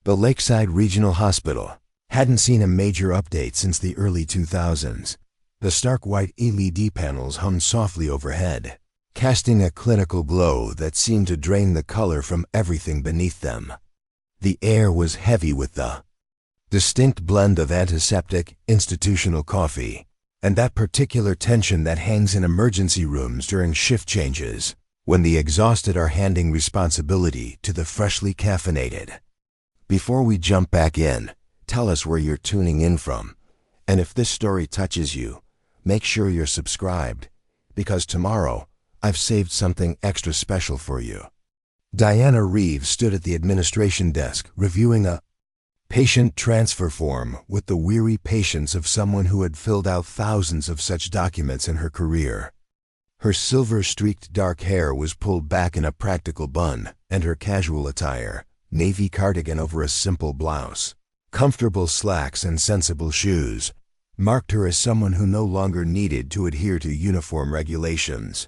The Lakeside Regional Hospital hadn't seen a major update since the early 2000s. The stark white LED panels hummed softly overhead, casting a clinical glow that seemed to drain the color from everything beneath them. The air was heavy with the distinct blend of antiseptic, institutional coffee, and that particular tension that hangs in emergency rooms during shift changes, when the exhausted are handing responsibility to the freshly caffeinated. Before we jump back in, tell us where you're tuning in from, and if this story touches you, make sure you're subscribed, because tomorrow I've saved something extra special for you. Diana Reeves stood at the administration desk reviewing a patient transfer form with the weary patience of someone who had filled out thousands of such documents in her career. Her silver-streaked dark hair was pulled back in a practical bun, and her casual attire, navy cardigan over a simple blouse, comfortable slacks and sensible shoes, marked her as someone who no longer needed to adhere to uniform regulations.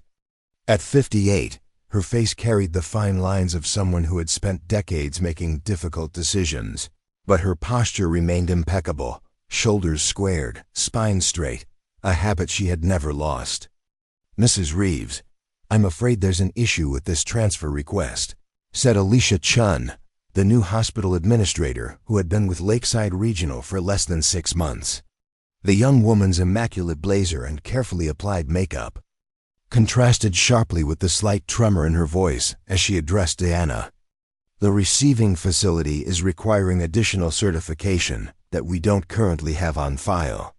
At 58, her face carried the fine lines of someone who had spent decades making difficult decisions, but her posture remained impeccable, shoulders squared, spine straight, a habit she had never lost. "Mrs. Reeves, I'm afraid there's an issue with this transfer request," said Alicia Chun, the new hospital administrator who had been with Lakeside Regional for less than 6 months. The young woman's immaculate blazer and carefully applied makeup contrasted sharply with the slight tremor in her voice as she addressed Diana. "The receiving facility is requiring additional certification that we don't currently have on file."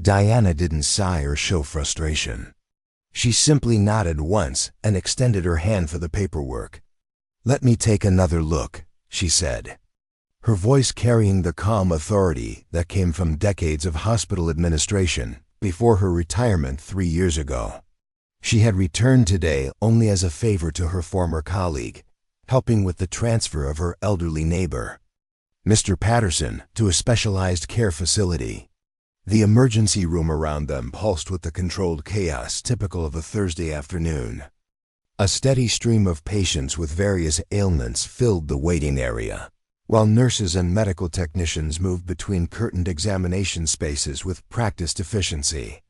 Diana didn't sigh or show frustration. She simply nodded once and extended her hand for the paperwork. "Let me take another look," she said, her voice carrying the calm authority that came from decades of hospital administration before her retirement 3 years ago. She had returned today only as a favor to her former colleague, helping with the transfer of her elderly neighbor, Mr. Patterson, to a specialized care facility. The emergency room around them pulsed with the controlled chaos typical of a Thursday afternoon. A steady stream of patients with various ailments filled the waiting area, while nurses and medical technicians moved between curtained examination spaces with practiced efficiency.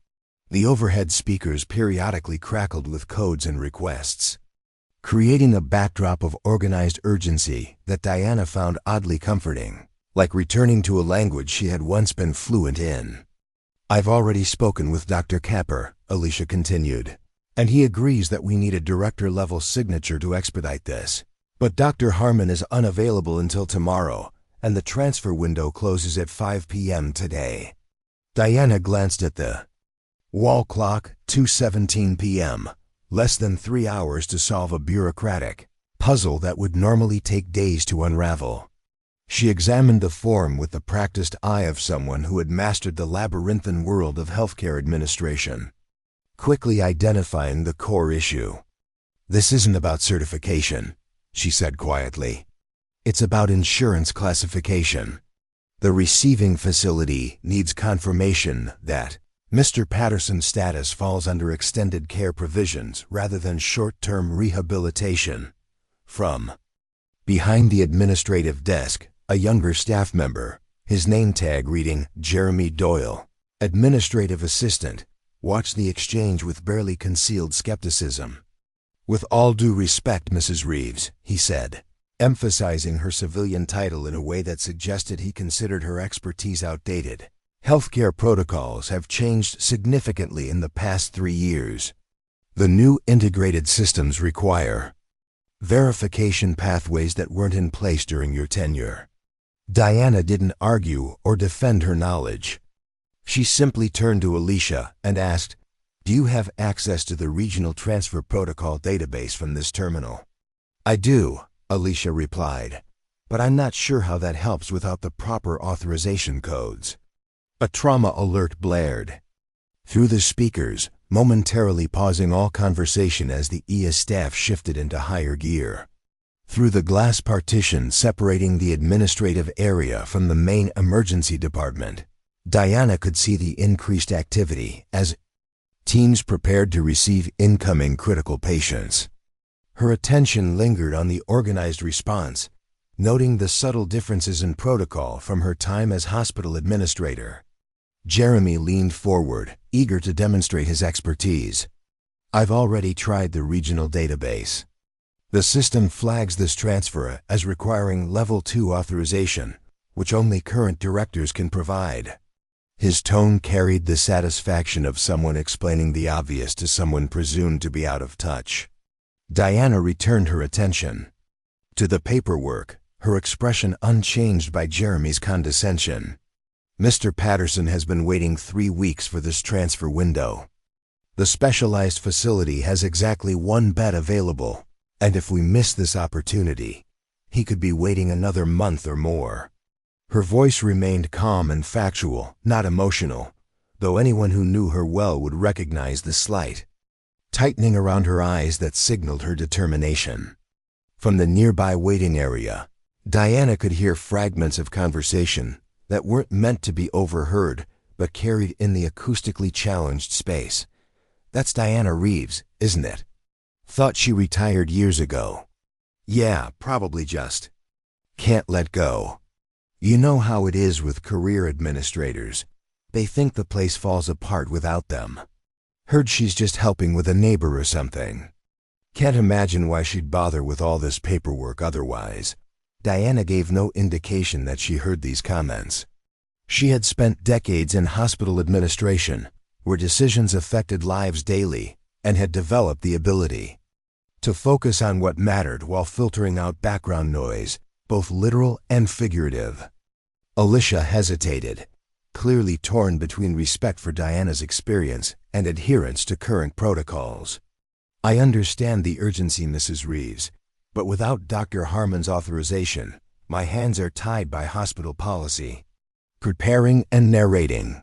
The overhead speakers periodically crackled with codes and requests, creating a backdrop of organized urgency that Diana found oddly comforting, like returning to a language she had once been fluent in. "I've already spoken with Dr. Capper," Alicia continued, "and he agrees that we need a director-level signature to expedite this. But Dr. Harmon is unavailable until tomorrow, and the transfer window closes at 5 p.m. today." Diana glanced at the wall clock, 2:17 p.m., less than 3 hours to solve a bureaucratic puzzle that would normally take days to unravel. She examined the form with the practiced eye of someone who had mastered the labyrinthine world of healthcare administration, quickly identifying the core issue. "This isn't about certification," she said quietly. "It's about insurance classification. The receiving facility needs confirmation that Mr. Patterson's status falls under extended care provisions rather than short-term rehabilitation." From behind the administrative desk, a younger staff member, his name tag reading Jeremy Doyle, administrative assistant, watched the exchange with barely concealed skepticism. "With all due respect, Mrs. Reeves," he said, emphasizing her civilian title in a way that suggested he considered her expertise outdated. "Healthcare protocols have changed significantly in the past 3 years. The new integrated systems require verification pathways that weren't in place during your tenure." Diana didn't argue or defend her knowledge. She simply turned to Alicia and asked, "Do you have access to the regional transfer protocol database from this terminal?" "I do," Alicia replied, "but I'm not sure how that helps without the proper authorization codes." A trauma alert blared through the speakers, momentarily pausing all conversation as the ES staff shifted into higher gear. Through the glass partition separating the administrative area from the main emergency department, Diana could see the increased activity as teams prepared to receive incoming critical patients. Her attention lingered on the organized response, noting the subtle differences in protocol from her time as hospital administrator. Jeremy leaned forward, eager to demonstrate his expertise. "I've already tried the regional database. The system flags this transfer as requiring Level 2 authorization, which only current directors can provide." His tone carried the satisfaction of someone explaining the obvious to someone presumed to be out of touch. Diana returned her attention to the paperwork, her expression unchanged by Jeremy's condescension. "Mr. Patterson has been waiting 3 weeks for this transfer window. The specialized facility has exactly 1 bed available, and if we miss this opportunity, he could be waiting another month or more." Her voice remained calm and factual, not emotional, though anyone who knew her well would recognize the slight tightening around her eyes that signaled her determination. From the nearby waiting area, Diana could hear fragments of conversation that weren't meant to be overheard but carried in the acoustically challenged space. "That's Diana Reeves, isn't it? Thought she retired years ago." "Yeah, probably just can't let go. You know how it is with career administrators. They think the place falls apart without them. Heard she's just helping with a neighbor or something. Can't imagine why she'd bother with all this paperwork otherwise." Diana gave no indication that she heard these comments. She had spent decades in hospital administration, where decisions affected lives daily, and had developed the ability to focus on what mattered while filtering out background noise, both literal and figurative. Alicia hesitated, clearly torn between respect for Diana's experience and adherence to current protocols. "I understand the urgency, Mrs. Reeves, but without Dr. Harmon's authorization, my hands are tied by hospital policy." Preparing and narrating.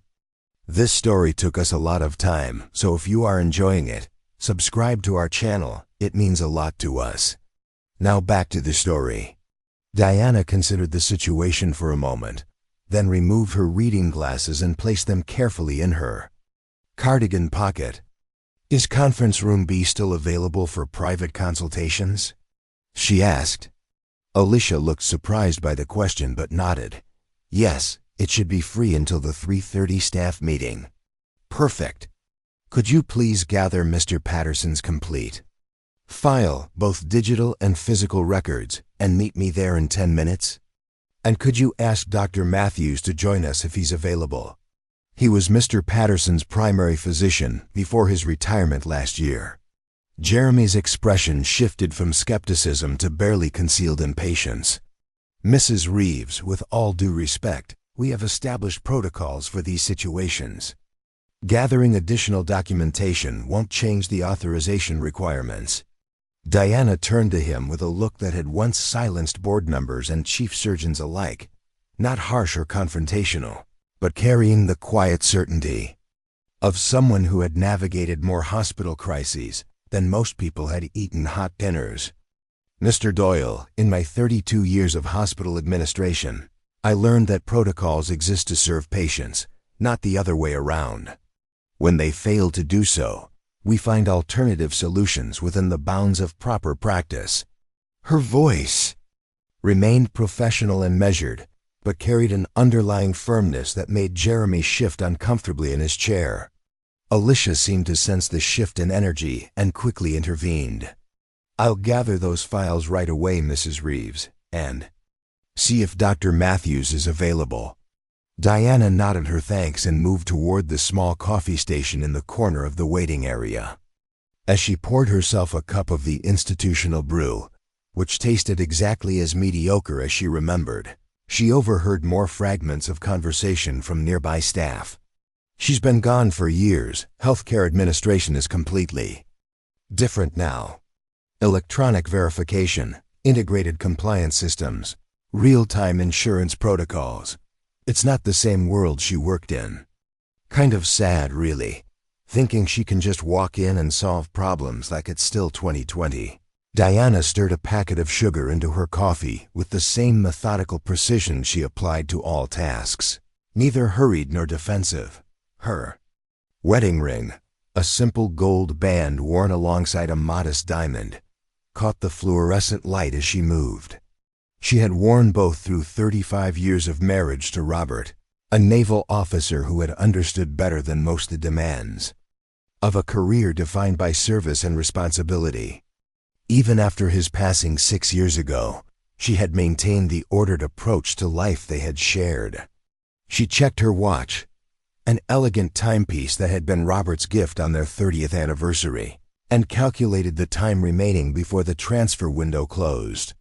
This story took us a lot of time, so if you are enjoying it, subscribe to our channel. It means a lot to us. Now back to the story. Diana considered the situation for a moment, then removed her reading glasses and placed them carefully in her cardigan pocket. "Is conference room B still available for private consultations?" she asked. Alicia looked surprised by the question but nodded. "Yes, it should be free until the 3:30 staff meeting." "Perfect. Could you please gather Mr. Patterson's complete file, both digital and physical records, and meet me there in 10 minutes? And could you ask Dr. Matthews to join us if he's available? He was Mr. Patterson's primary physician before his retirement last year." Jeremy's expression shifted from skepticism to barely concealed impatience. "Mrs. Reeves, with all due respect, we have established protocols for these situations. Gathering additional documentation won't change the authorization requirements." Diana turned to him with a look that had once silenced board members and chief surgeons alike, not harsh or confrontational, but carrying the quiet certainty of someone who had navigated more hospital crises than most people had eaten hot dinners. "Mr. Doyle, in my 32 years of hospital administration, I learned that protocols exist to serve patients, not the other way around. When they fail to do so, we find alternative solutions within the bounds of proper practice." Her voice remained professional and measured, but carried an underlying firmness that made Jeremy shift uncomfortably in his chair. Alicia seemed to sense the shift in energy and quickly intervened. "I'll gather those files right away, Mrs. Reeves, and see if Dr. Matthews is available." Diana nodded her thanks and moved toward the small coffee station in the corner of the waiting area. As she poured herself a cup of the institutional brew, which tasted exactly as mediocre as she remembered, she overheard more fragments of conversation from nearby staff. "She's been gone for years. Healthcare administration is completely different now. Electronic verification, integrated compliance systems, real-time insurance protocols. It's not the same world she worked in. Kind of sad, really, thinking she can just walk in and solve problems like it's still 2020. Diana stirred a packet of sugar into her coffee with the same methodical precision she applied to all tasks. Neither hurried nor defensive. Her wedding ring, a simple gold band worn alongside a modest diamond, caught the fluorescent light as she moved. She had worn both through 35 years of marriage to Robert, a naval officer who had understood better than most the demands of a career defined by service and responsibility. Even after his passing 6 years ago, she had maintained the ordered approach to life they had shared. She checked her watch, an elegant timepiece that had been Robert's gift on their 30th anniversary, and calculated the time remaining before the transfer window closed.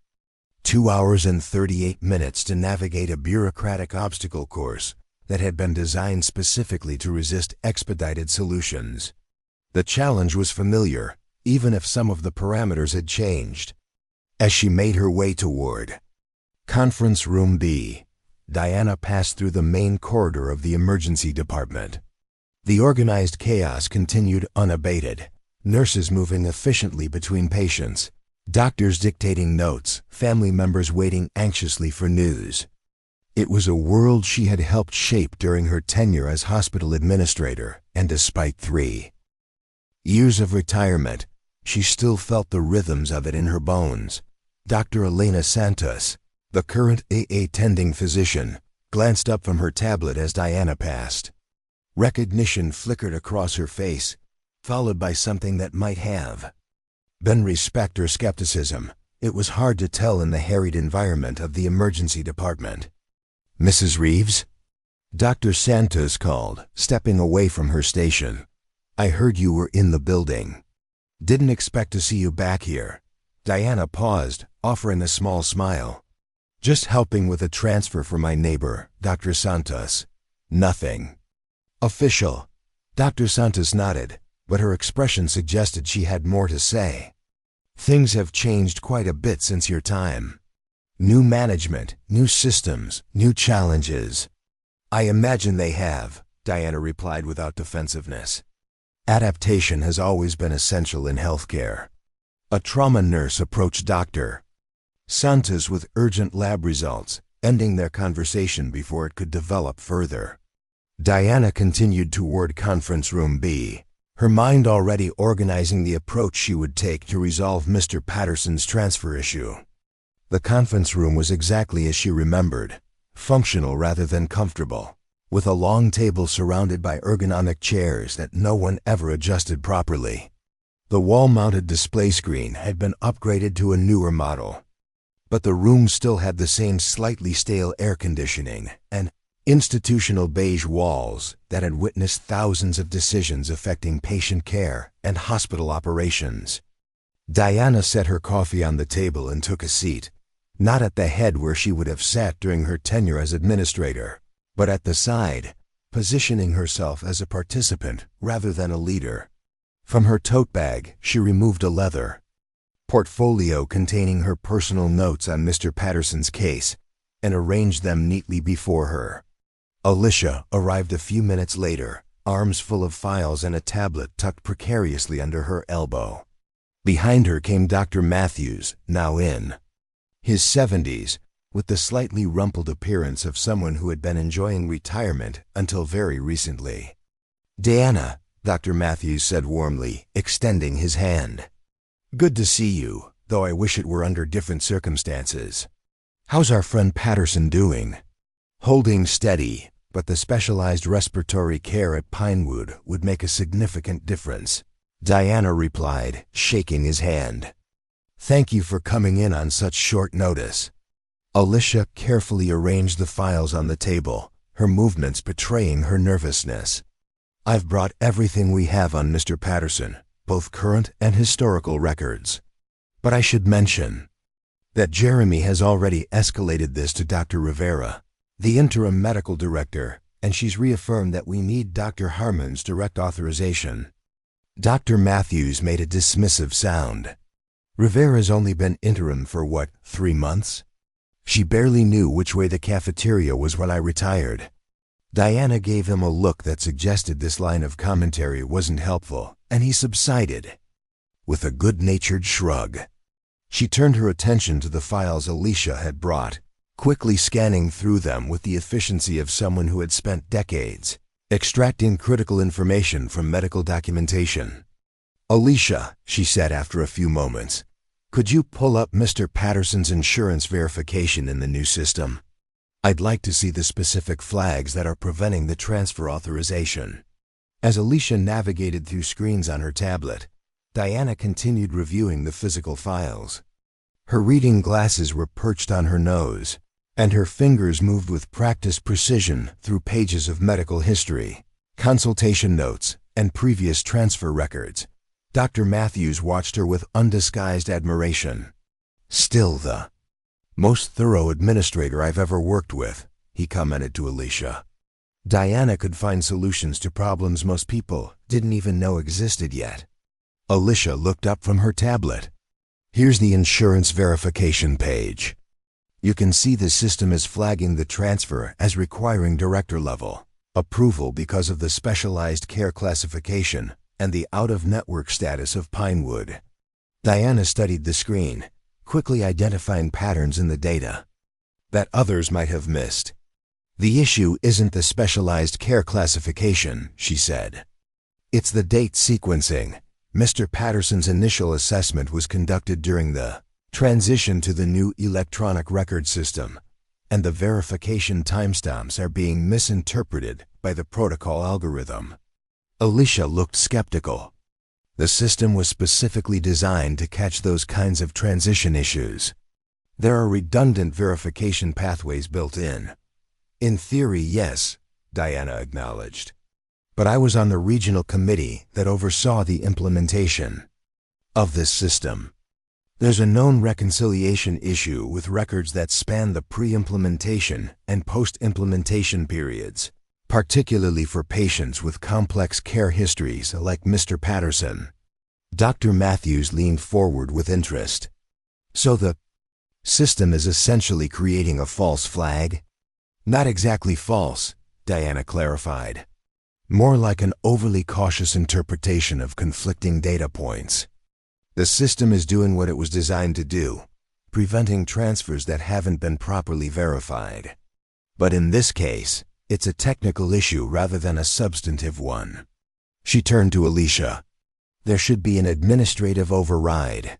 2 hours and 38 minutes to navigate a bureaucratic obstacle course that had been designed specifically to resist expedited solutions. The challenge was familiar, even if some of the parameters had changed. As she made her way toward Conference Room B, Diana passed through the main corridor of the emergency department. The organized chaos continued unabated, nurses moving efficiently between patients, doctors dictating notes, family members waiting anxiously for news. It was a world she had helped shape during her tenure as hospital administrator, and despite 3 years of retirement, she still felt the rhythms of it in her bones. Dr. Elena Santos, the current attending physician, glanced up from her tablet as Diana passed. Recognition flickered across her face, followed by something that might have been respect or skepticism. It was hard to tell in the harried environment of the emergency department. "Mrs. Reeves?" Dr. Santos called, stepping away from her station. "I heard you were in the building. Didn't expect to see you back here." Diana paused, offering a small smile. "Just helping with a transfer for my neighbor, Dr. Santos." "Nothing official." Dr. Santos nodded, but her expression suggested she had more to say. "Things have changed quite a bit since your time. New management, new systems, new challenges." "I imagine they have," Diana replied without defensiveness. "Adaptation has always been essential in healthcare." A trauma nurse approached Dr. Santos with urgent lab results, ending their conversation before it could develop further. Diana continued toward Conference Room B, her mind already organizing the approach she would take to resolve Mr. Patterson's transfer issue. The conference room was exactly as she remembered, functional rather than comfortable, with a long table surrounded by ergonomic chairs that no one ever adjusted properly. The wall-mounted display screen had been upgraded to a newer model, but the room still had the same slightly stale air conditioning and institutional beige walls that had witnessed thousands of decisions affecting patient care and hospital operations. Diana set her coffee on the table and took a seat, not at the head where she would have sat during her tenure as administrator, but at the side, positioning herself as a participant rather than a leader. From her tote bag, she removed a leather portfolio containing her personal notes on Mr. Patterson's case and arranged them neatly before her. Alicia arrived a few minutes later, arms full of files and a tablet tucked precariously under her elbow. Behind her came Dr. Matthews, now in his 70s, with the slightly rumpled appearance of someone who had been enjoying retirement until very recently. "Diana," Dr. Matthews said warmly, extending his hand. "Good to see you, though I wish it were under different circumstances. How's our friend Patterson doing?" "Holding steady, but the specialized respiratory care at Pinewood would make a significant difference," Diana replied, shaking his hand. "Thank you for coming in on such short notice." Alicia carefully arranged the files on the table, her movements betraying her nervousness. "I've brought everything we have on Mr. Patterson, both current and historical records. But I should mention that Jeremy has already escalated this to Dr. Rivera, the interim medical director, and she's reaffirmed that we need Dr. Harmon's direct authorization." Dr. Matthews made a dismissive sound. "Rivera's only been interim for what, 3 months? She barely knew which way the cafeteria was when I retired." Diana gave him a look that suggested this line of commentary wasn't helpful, and he subsided with a good-natured shrug. She turned her attention to the files Alicia had brought, quickly scanning through them with the efficiency of someone who had spent decades extracting critical information from medical documentation. "Alicia," she said after a few moments, Could you pull up Mr. Patterson's insurance verification in the new system? I'd like to see the specific flags that are preventing the transfer authorization. As Alicia navigated through screens on her tablet, Diana continued reviewing the physical files. Her reading glasses were perched on her nose, and her fingers moved with practiced precision through pages of medical history, consultation notes, and previous transfer records. Dr. Matthews watched her with undisguised admiration. "Still the most thorough administrator I've ever worked with," he commented to Alicia. Diana could find solutions to problems most people didn't even know existed yet. Alicia looked up from her tablet. "Here's the insurance verification page. You can see the system is flagging the transfer as requiring director level approval because of the specialized care classification and the out-of-network status of Pinewood." Diana studied the screen, quickly identifying patterns in the data that others might have missed. "The issue isn't the specialized care classification," she said. "It's the date sequencing. Mr. Patterson's initial assessment was conducted during the transition to the new electronic record system, and the verification timestamps are being misinterpreted by the protocol algorithm." Alicia looked skeptical. The system was specifically designed to catch those kinds of transition issues. There are redundant verification pathways built in. "In theory, yes," Diana acknowledged. "But I was on the regional committee that oversaw the implementation of this system. There's a known reconciliation issue with records that span the pre-implementation and post-implementation periods, particularly for patients with complex care histories like Mr. Patterson." Dr. Matthews leaned forward with interest. "So the system is essentially creating a false flag?" "Not exactly false," Diana clarified. "More like an overly cautious interpretation of conflicting data points. The system is doing what it was designed to do, preventing transfers that haven't been properly verified. But in this case, it's a technical issue rather than a substantive one." She turned to Alicia. "There should be an administrative override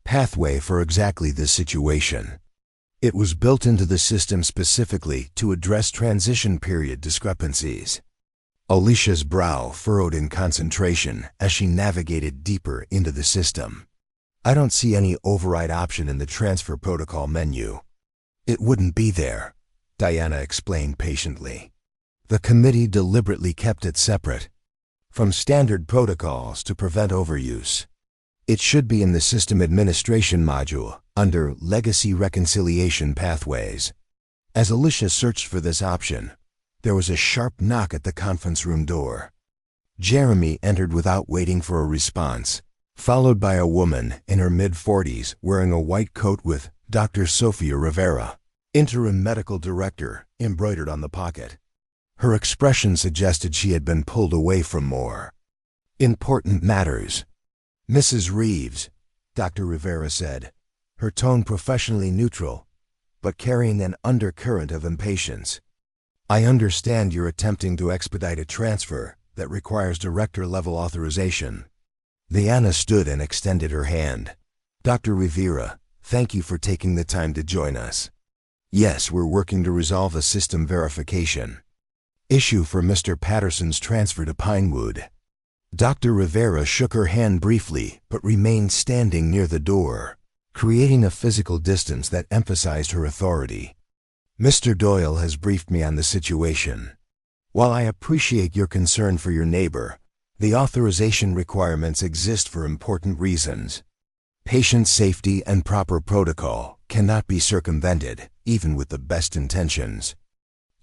pathway for exactly this situation. It was built into the system specifically to address transition period discrepancies." Alicia's brow furrowed in concentration as she navigated deeper into the system. "I don't see any override option in the transfer protocol menu." "It wouldn't be there," Diana explained patiently. "The committee deliberately kept it separate from standard protocols to prevent overuse. It should be in the system administration module under legacy reconciliation pathways." As Alicia searched for this option, there was a sharp knock at the conference room door. Jeremy entered without waiting for a response, followed by a woman in her mid-40s wearing a white coat with "Dr. Sophia Rivera, Interim Medical Director," embroidered on the pocket. Her expression suggested she had been pulled away from more important matters. "Mrs. Reeves," Dr. Rivera said, her tone professionally neutral, but carrying an undercurrent of impatience. "I understand you're attempting to expedite a transfer that requires director-level authorization." Diana stood and extended her hand. "Dr. Rivera, thank you for taking the time to join us. Yes, we're working to resolve a system verification issue for Mr. Patterson's transfer to Pinewood." Dr. Rivera shook her hand briefly but remained standing near the door, creating a physical distance that emphasized her authority. "Mr. Doyle has briefed me on the situation. While I appreciate your concern for your neighbor, the authorization requirements exist for important reasons. Patient safety and proper protocol cannot be circumvented, even with the best intentions."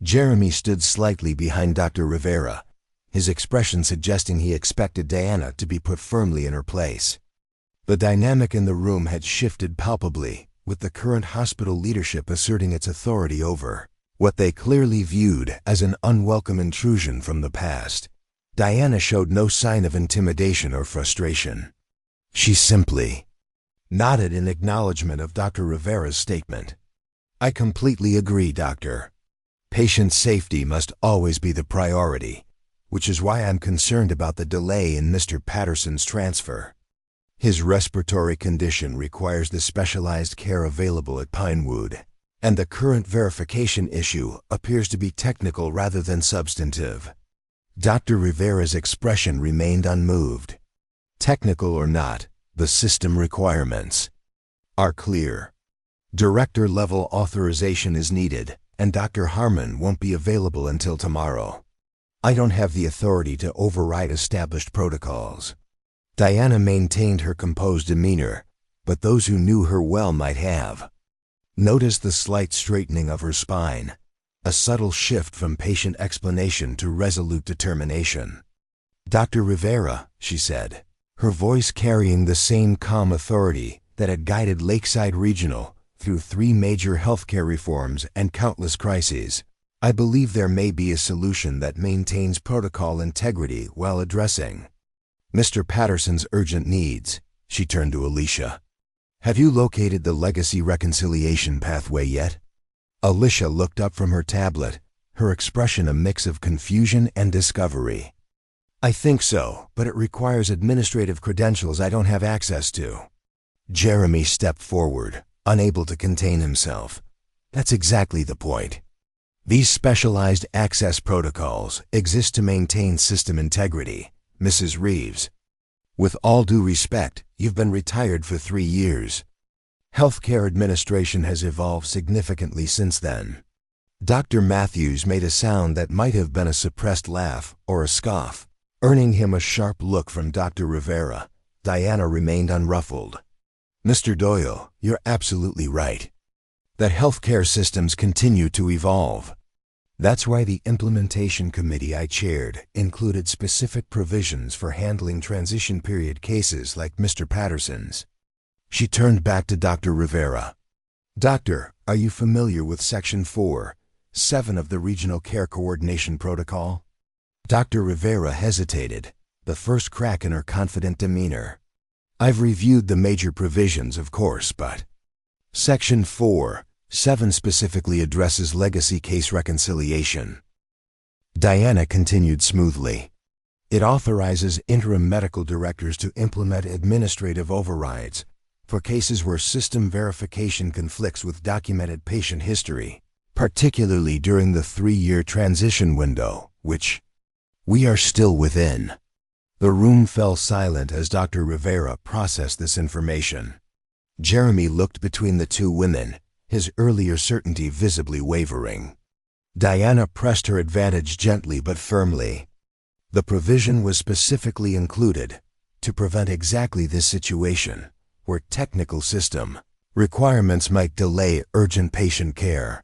Jeremy stood slightly behind Dr. Rivera, his expression suggesting he expected Diana to be put firmly in her place. The dynamic in the room had shifted palpably, with the current hospital leadership asserting its authority over what they clearly viewed as an unwelcome intrusion from the past. Diana showed no sign of intimidation or frustration. She simply nodded in acknowledgement of Dr. Rivera's statement. "I completely agree, Doctor. Patient safety must always be the priority, which is why I'm concerned about the delay in Mr. Patterson's transfer." His respiratory condition requires the specialized care available at Pinewood, and the current verification issue appears to be technical rather than substantive. Dr. Rivera's expression remained unmoved. Technical or not, the system requirements are clear. Director-level authorization is needed, and Dr. Harmon won't be available until tomorrow. I don't have the authority to override established protocols. Diana maintained her composed demeanor, but those who knew her well might have noticed the slight straightening of her spine, a subtle shift from patient explanation to resolute determination. "Dr. Rivera," she said, her voice carrying the same calm authority that had guided Lakeside Regional through 3 major healthcare reforms and countless crises, "I believe there may be a solution that maintains protocol integrity while addressing Mr. Patterson's urgent needs." She turned to Alicia. "Have you located the legacy reconciliation pathway yet?" Alicia looked up from her tablet, her expression a mix of confusion and discovery. "I think so, but it requires administrative credentials I don't have access to." Jeremy stepped forward, unable to contain himself. "That's exactly the point. These specialized access protocols exist to maintain system integrity, Mrs. Reeves. With all due respect, you've been retired for 3 years. Healthcare administration has evolved significantly since then." Dr. Matthews made a sound that might have been a suppressed laugh or a scoff, earning him a sharp look from Dr. Rivera. Diana remained unruffled. "Mr. Doyle, you're absolutely right. That healthcare systems continue to evolve. That's why the implementation committee I chaired included specific provisions for handling transition period cases like Mr. Patterson's." She turned back to Dr. Rivera. "Doctor, are you familiar with Section 4(7) of the Regional Care Coordination Protocol?" Dr. Rivera hesitated, the first crack in her confident demeanor. "I've reviewed the major provisions, of course, but Section 4(7) specifically addresses legacy case reconciliation." Diana continued smoothly. "It authorizes interim medical directors to implement administrative overrides for cases where system verification conflicts with documented patient history, particularly during the 3-year transition window, which we are still within." The room fell silent as Dr. Rivera processed this information. Jeremy looked between the 2 women, his earlier certainty visibly wavering. Diana pressed her advantage gently but firmly. The provision was specifically included to prevent exactly this situation, where technical system requirements might delay urgent patient care.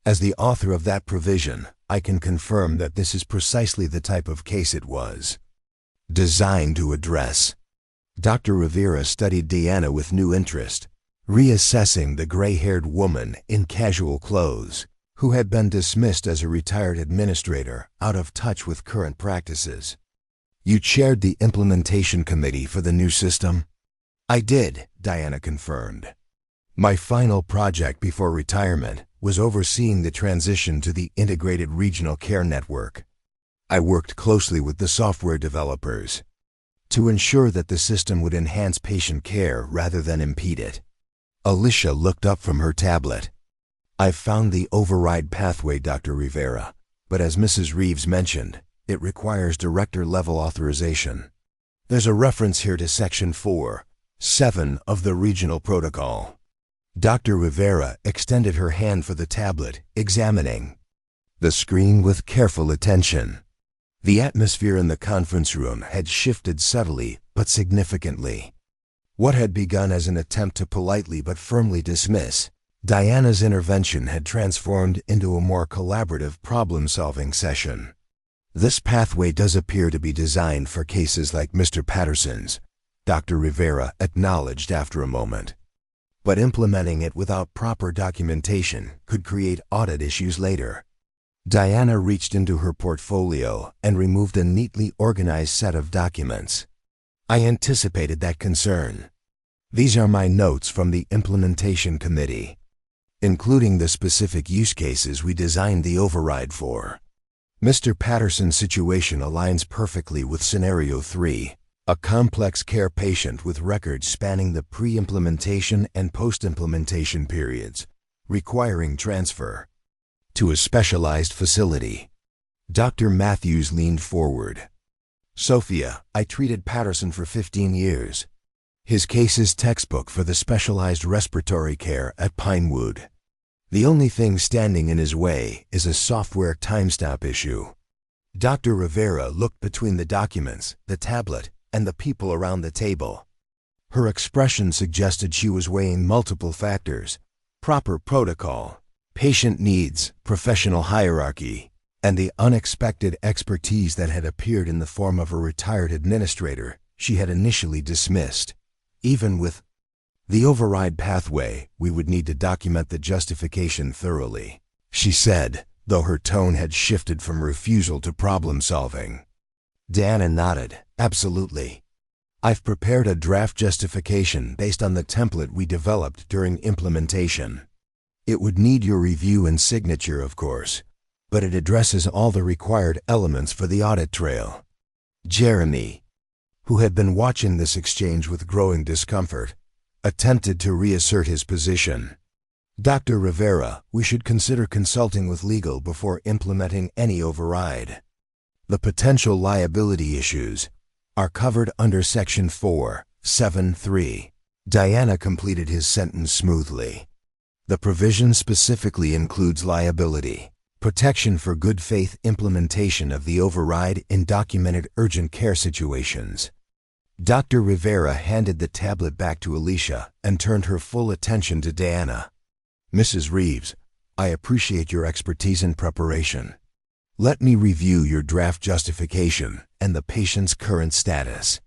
As the author of that provision, I can confirm that this is precisely the type of case it was designed to address. Dr. Rivera studied Diana with new interest, reassessing the gray-haired woman in casual clothes, who had been dismissed as a retired administrator out of touch with current practices. "You chaired the implementation committee for the new system?" "I did," Diana confirmed. "My final project before retirement was overseeing the transition to the Integrated Regional Care Network. I worked closely with the software developers to ensure that the system would enhance patient care rather than impede it." Alicia looked up from her tablet. "I've found the override pathway, Dr. Rivera, but as Mrs. Reeves mentioned, it requires director-level authorization. There's a reference here to Section 4(7) of the Regional Protocol." Dr. Rivera extended her hand for the tablet, examining the screen with careful attention. The atmosphere in the conference room had shifted subtly but significantly. What had begun as an attempt to politely but firmly dismiss Diana's intervention had transformed into a more collaborative problem-solving session. "This pathway does appear to be designed for cases like Mr. Patterson's," Dr. Rivera acknowledged after a moment. "But implementing it without proper documentation could create audit issues later." Diana reached into her portfolio and removed a neatly organized set of documents. "I anticipated that concern. These are my notes from the implementation committee, including the specific use cases we designed the override for. Mr. Patterson's situation aligns perfectly with Scenario 3, A complex care patient with records spanning the pre-implementation and post-implementation periods, requiring transfer to a specialized facility. Dr. Matthews leaned forward. Sophia, I treated Patterson for 15 years. His case is textbook for the specialized respiratory care at Pinewood. The only thing standing in his way is a software timestamp issue. Dr. Rivera looked between the documents, the tablet, and the people around the table. Her expression suggested she was weighing multiple factors: proper protocol, patient needs, professional hierarchy, and the unexpected expertise that had appeared in the form of a retired administrator she had initially dismissed. Even with the override pathway, we would need to document the justification thoroughly, she said, though her tone had shifted from refusal to problem-solving. Diana nodded. Absolutely. I've prepared a draft justification based on the template we developed during implementation. It would need your review and signature, of course, but it addresses all the required elements for the audit trail. Jeremy, who had been watching this exchange with growing discomfort, attempted to reassert his position. Dr. Rivera, we should consider consulting with legal before implementing any override. The potential liability issues are covered under Section 473. Diana completed his sentence smoothly. The provision specifically includes liability protection for good faith implementation of the override in documented urgent care situations. Dr. Rivera handed the tablet back to Alicia and turned her full attention to Diana. Mrs. Reeves, I appreciate your expertise in preparation. Let me review your draft justification and the patient's current status.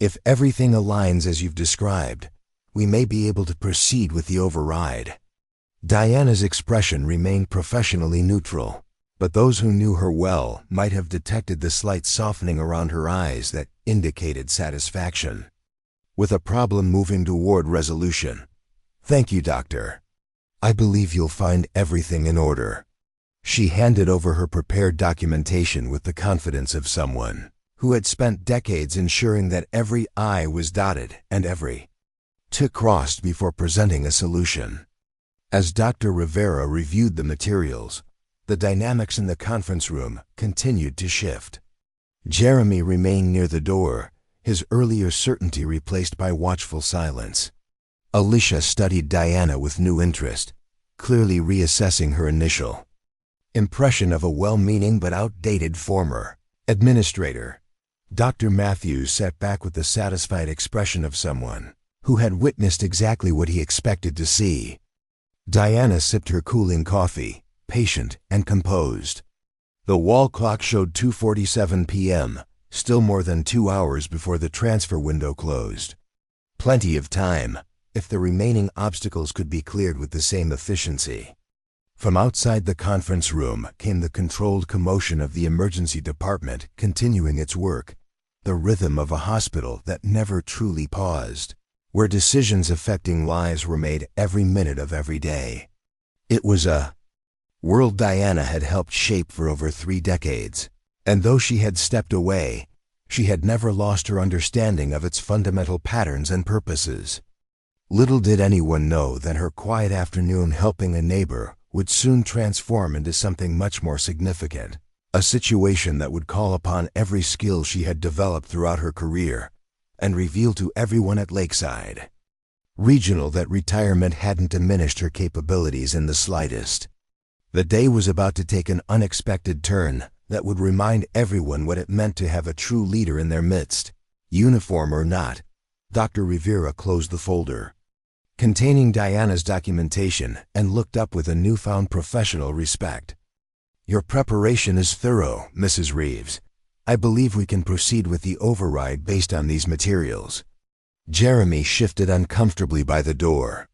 If everything aligns as you've described, we may be able to proceed with the override. Diana's expression remained professionally neutral, but those who knew her well might have detected the slight softening around her eyes that indicated satisfaction. With a problem moving toward resolution. Thank you, Doctor. I believe you'll find everything in order. She handed over her prepared documentation with the confidence of someone who had spent decades ensuring that every I was dotted and every T crossed before presenting a solution. As Dr. Rivera reviewed the materials, the dynamics in the conference room continued to shift. Jeremy remained near the door, his earlier certainty replaced by watchful silence. Alicia studied Diana with new interest, clearly reassessing her initial impression of a well-meaning but outdated former administrator. Dr. Matthews sat back with the satisfied expression of someone who had witnessed exactly what he expected to see. Diana sipped her cooling coffee, patient and composed. The wall clock showed 2:47 p.m., still more than 2 hours before the transfer window closed. Plenty of time, if the remaining obstacles could be cleared with the same efficiency. From outside the conference room came the controlled commotion of the emergency department continuing its work, the rhythm of a hospital that never truly paused, where decisions affecting lives were made every minute of every day. It was a world Diana had helped shape for over 3 decades, and though she had stepped away, she had never lost her understanding of its fundamental patterns and purposes. Little did anyone know that her quiet afternoon helping a neighbor would soon transform into something much more significant, a situation that would call upon every skill she had developed throughout her career and reveal to everyone at Lakeside Regional that retirement hadn't diminished her capabilities in the slightest. The day was about to take an unexpected turn that would remind everyone what it meant to have a true leader in their midst, uniform or not. Dr. Rivera closed the folder containing Diana's documentation and looked up with a newfound professional respect. Your preparation is thorough, Mrs. Reeves. I believe we can proceed with the override based on these materials. Jeremy shifted uncomfortably by the door.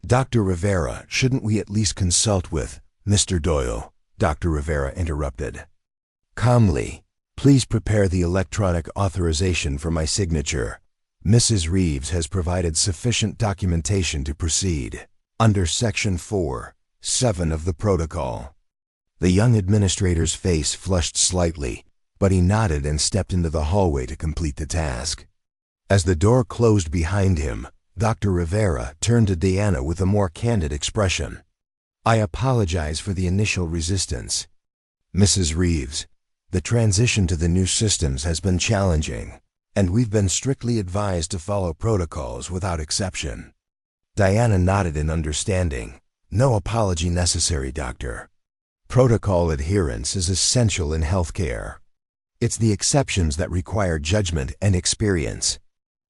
Dr. Rivera, shouldn't we at least consult with Mr. Doyle? Dr. Rivera interrupted. Calmly, please prepare the electronic authorization for my signature. Mrs. Reeves has provided sufficient documentation to proceed under Section 4(7) of the protocol. The young administrator's face flushed slightly, but he nodded and stepped into the hallway to complete the task. As the door closed behind him, Dr. Rivera turned to Diana with a more candid expression. "I apologize for the initial resistance. Mrs. Reeves, the transition to the new systems has been challenging, and we've been strictly advised to follow protocols without exception." Diana nodded in understanding. "No apology necessary, doctor. Protocol adherence is essential in healthcare. It's the exceptions that require judgment and experience."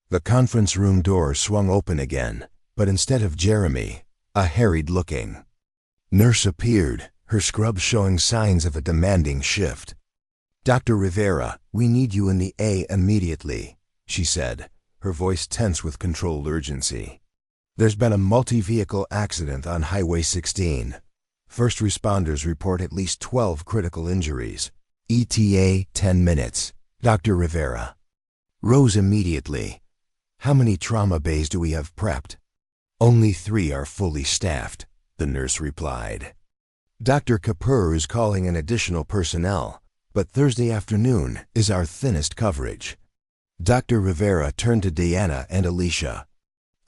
The conference room door swung open again, but instead of Jeremy, a harried-looking nurse appeared, her scrubs showing signs of a demanding shift. "Dr. Rivera, we need you in the A immediately," she said, her voice tense with controlled urgency. "There's been a multi-vehicle accident on Highway 16. First responders report at least 12 critical injuries. ETA 10 minutes. Dr. Rivera." Rose immediately. "How many trauma bays do we have prepped?" "Only 3 are fully staffed," the nurse replied. "Dr. Kapoor is calling in additional personnel, but Thursday afternoon is our thinnest coverage." Dr. Rivera turned to Diana and Alicia.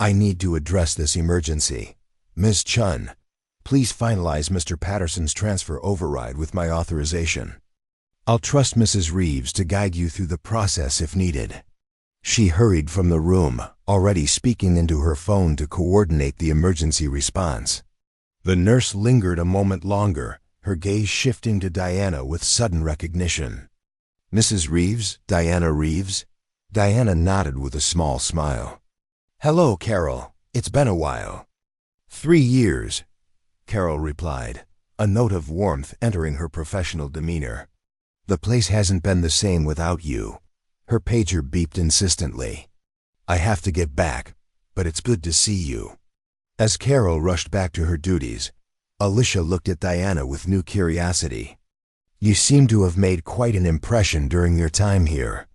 "I need to address this emergency. Ms. Chun, please finalize Mr. Patterson's transfer override with my authorization. I'll trust Mrs. Reeves to guide you through the process if needed." She hurried from the room, already speaking into her phone to coordinate the emergency response. The nurse lingered a moment longer, her gaze shifting to Diana with sudden recognition. "Mrs. Reeves, Diana Reeves?" Diana nodded with a small smile. "Hello, Carol. It's been a while." 3 years, Carol replied, a note of warmth entering her professional demeanor. "The place hasn't been the same without you." Her pager beeped insistently. "I have to get back, but it's good to see you." As Carol rushed back to her duties, Alicia looked at Diana with new curiosity. "You seem to have made quite an impression during your time here."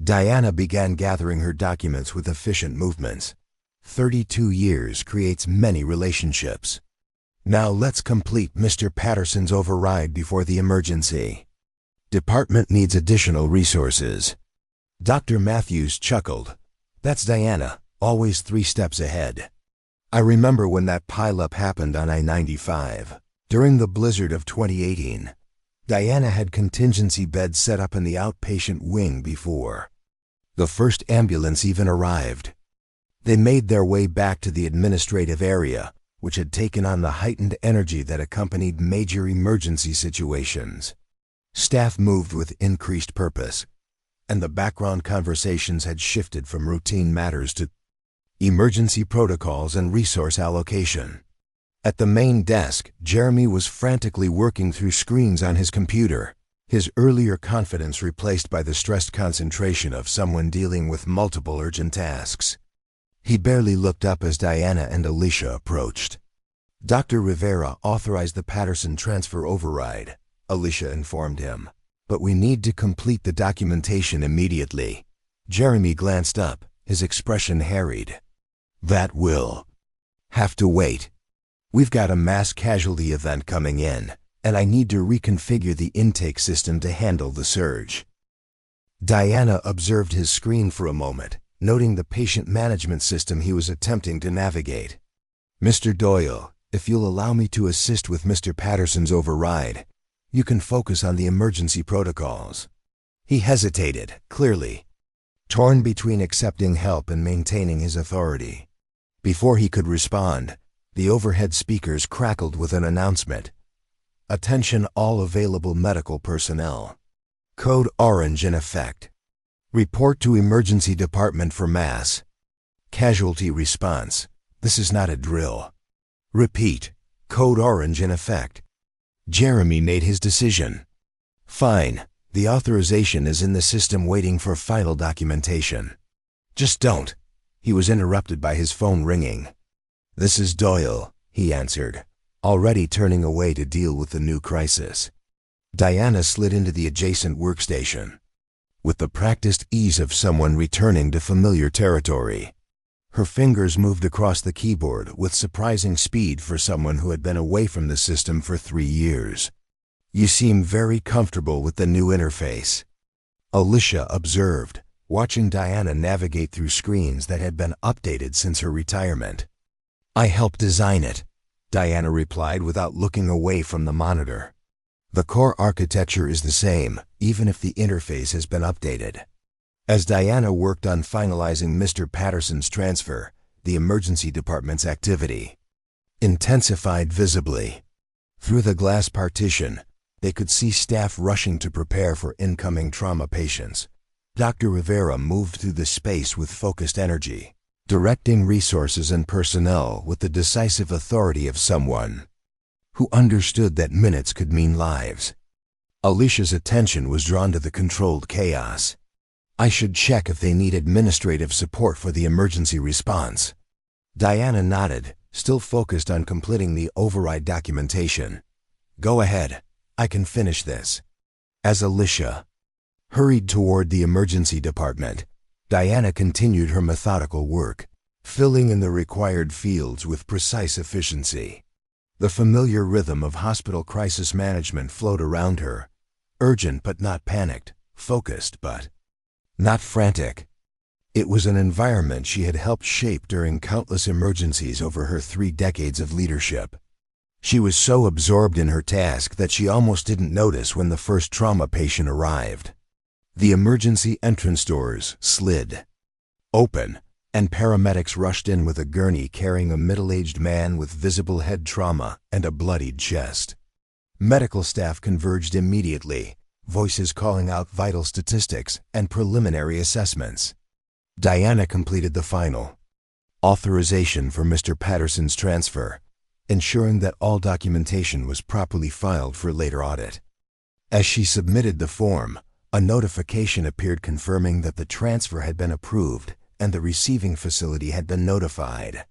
Diana began gathering her documents with efficient movements. 32 years creates many relationships. "Now let's complete Mr. Patterson's override before the emergency. Department needs additional resources." Dr. Matthews chuckled. "That's Diana, always 3 steps ahead. I remember when that pileup happened on I-95. During the blizzard of 2018, Diana had contingency beds set up in the outpatient wing before the first ambulance even arrived. They made their way back to the administrative area, which had taken on the heightened energy that accompanied major emergency situations. Staff moved with increased purpose, and the background conversations had shifted from routine matters to emergency protocols and resource allocation. At the main desk, Jeremy was frantically working through screens on his computer, his earlier confidence replaced by the stressed concentration of someone dealing with multiple urgent tasks. He barely looked up as Diana and Alicia approached. "Dr. Rivera authorized the Patterson transfer override," Alicia informed him. "But we need to complete the documentation immediately." Jeremy glanced up, his expression harried. "That will have to wait. We've got a mass casualty event coming in, and I need to reconfigure the intake system to handle the surge." Diana observed his screen for a moment, noting the patient management system he was attempting to navigate. "Mr. Doyle, if you'll allow me to assist with Mr. Patterson's override, you can focus on the emergency protocols." He hesitated, clearly torn between accepting help and maintaining his authority. Before he could respond, the overhead speakers crackled with an announcement. "Attention all available medical personnel. Code Orange in effect. Report to Emergency Department for mass casualty response. This is not a drill. Repeat, Code Orange in effect." Jeremy made his decision. "Fine, the authorization is in the system waiting for final documentation." "Just don't." He was interrupted by his phone ringing. "This is Doyle," he answered, already turning away to deal with the new crisis. Diana slid into the adjacent workstation, with the practiced ease of someone returning to familiar territory. Her fingers moved across the keyboard with surprising speed for someone who had been away from the system for 3 years. "You seem very comfortable with the new interface." Alicia observed, watching Diana navigate through screens that had been updated since her retirement. "I helped design it," Diana replied without looking away from the monitor. "The core architecture is the same, even if the interface has been updated." As Diana worked on finalizing Mr. Patterson's transfer, the emergency department's activity intensified visibly. Through the glass partition, they could see staff rushing to prepare for incoming trauma patients. Dr. Rivera moved through the space with focused energy, directing resources and personnel with the decisive authority of someone who understood that minutes could mean lives. Alicia's attention was drawn to the controlled chaos. "I should check if they need administrative support for the emergency response." Diana nodded, still focused on completing the override documentation. "Go ahead, I can finish this." As Alicia hurried toward the emergency department, Diana continued her methodical work, filling in the required fields with precise efficiency. The familiar rhythm of hospital crisis management flowed around her, urgent but not panicked, focused but not frantic. It was an environment she had helped shape during countless emergencies over her 3 decades of leadership. She was so absorbed in her task that she almost didn't notice when the first trauma patient arrived. The emergency entrance doors slid open, and paramedics rushed in with a gurney carrying a middle-aged man with visible head trauma and a bloodied chest. Medical staff converged immediately, voices calling out vital statistics and preliminary assessments. Diana completed the final authorization for Mr. Patterson's transfer, ensuring that all documentation was properly filed for later audit. As she submitted the form, a notification appeared confirming that the transfer had been approved and the receiving facility had been notified.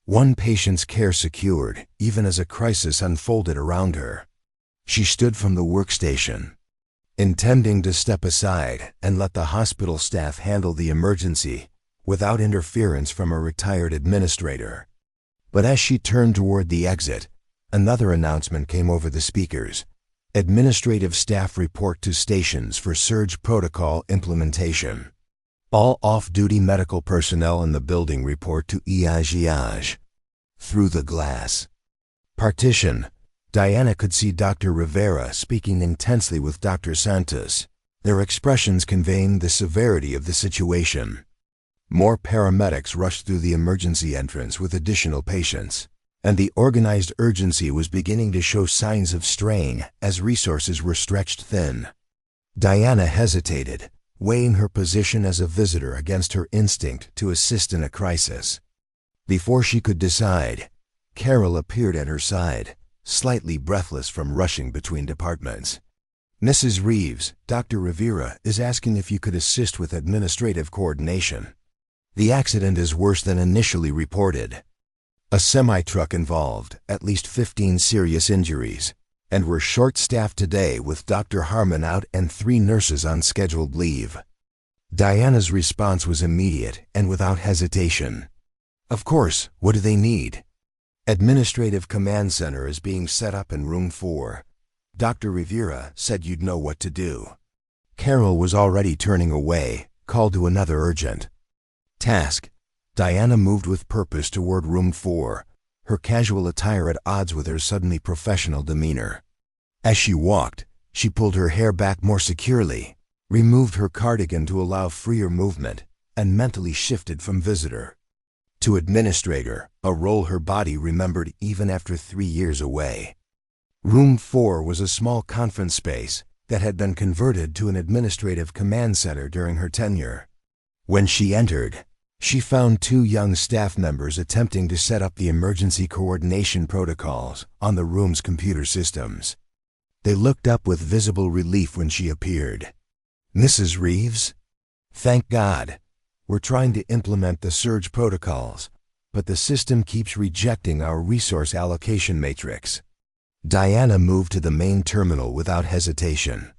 One patient's care secured, even as a crisis unfolded around her. She stood from the workstation, intending to step aside and let the hospital staff handle the emergency without interference from a retired administrator. But as she turned toward the exit, another announcement came over the speakers. "Administrative staff report to stations for surge protocol implementation. All off-duty medical personnel in the building report to EIGH." Through the glass partition, Diana could see Dr. Rivera speaking intensely with Dr. Santos, their expressions conveying the severity of the situation. More paramedics rushed through the emergency entrance with additional patients, and the organized urgency was beginning to show signs of strain as resources were stretched thin. Diana hesitated, weighing her position as a visitor against her instinct to assist in a crisis. Before she could decide, Carol appeared at her side, slightly breathless from rushing between departments. "Mrs. Reeves, Dr. Rivera is asking if you could assist with administrative coordination. The accident is worse than initially reported. A semi-truck involved, at least 15 serious injuries, and we're short-staffed today with Dr. Harmon out and 3 nurses on scheduled leave." Diana's response was immediate and without hesitation. "Of course, what do they need?" "Administrative Command Center is being set up in room 4. Dr. Rivera said you'd know what to do." Carol was already turning away, called to another urgent task. Diana moved with purpose toward room 4, her casual attire at odds with her suddenly professional demeanor. As she walked, she pulled her hair back more securely, removed her cardigan to allow freer movement, and mentally shifted from visitor to administrator, a role her body remembered even after 3 years away. Room 4 was a small conference space that had been converted to an administrative command center during her tenure. When she entered, she found 2 young staff members attempting to set up the emergency coordination protocols on the room's computer systems. They looked up with visible relief when she appeared. "Mrs. Reeves? Thank God. We're trying to implement the surge protocols, but the system keeps rejecting our resource allocation matrix." Diana moved to the main terminal without hesitation.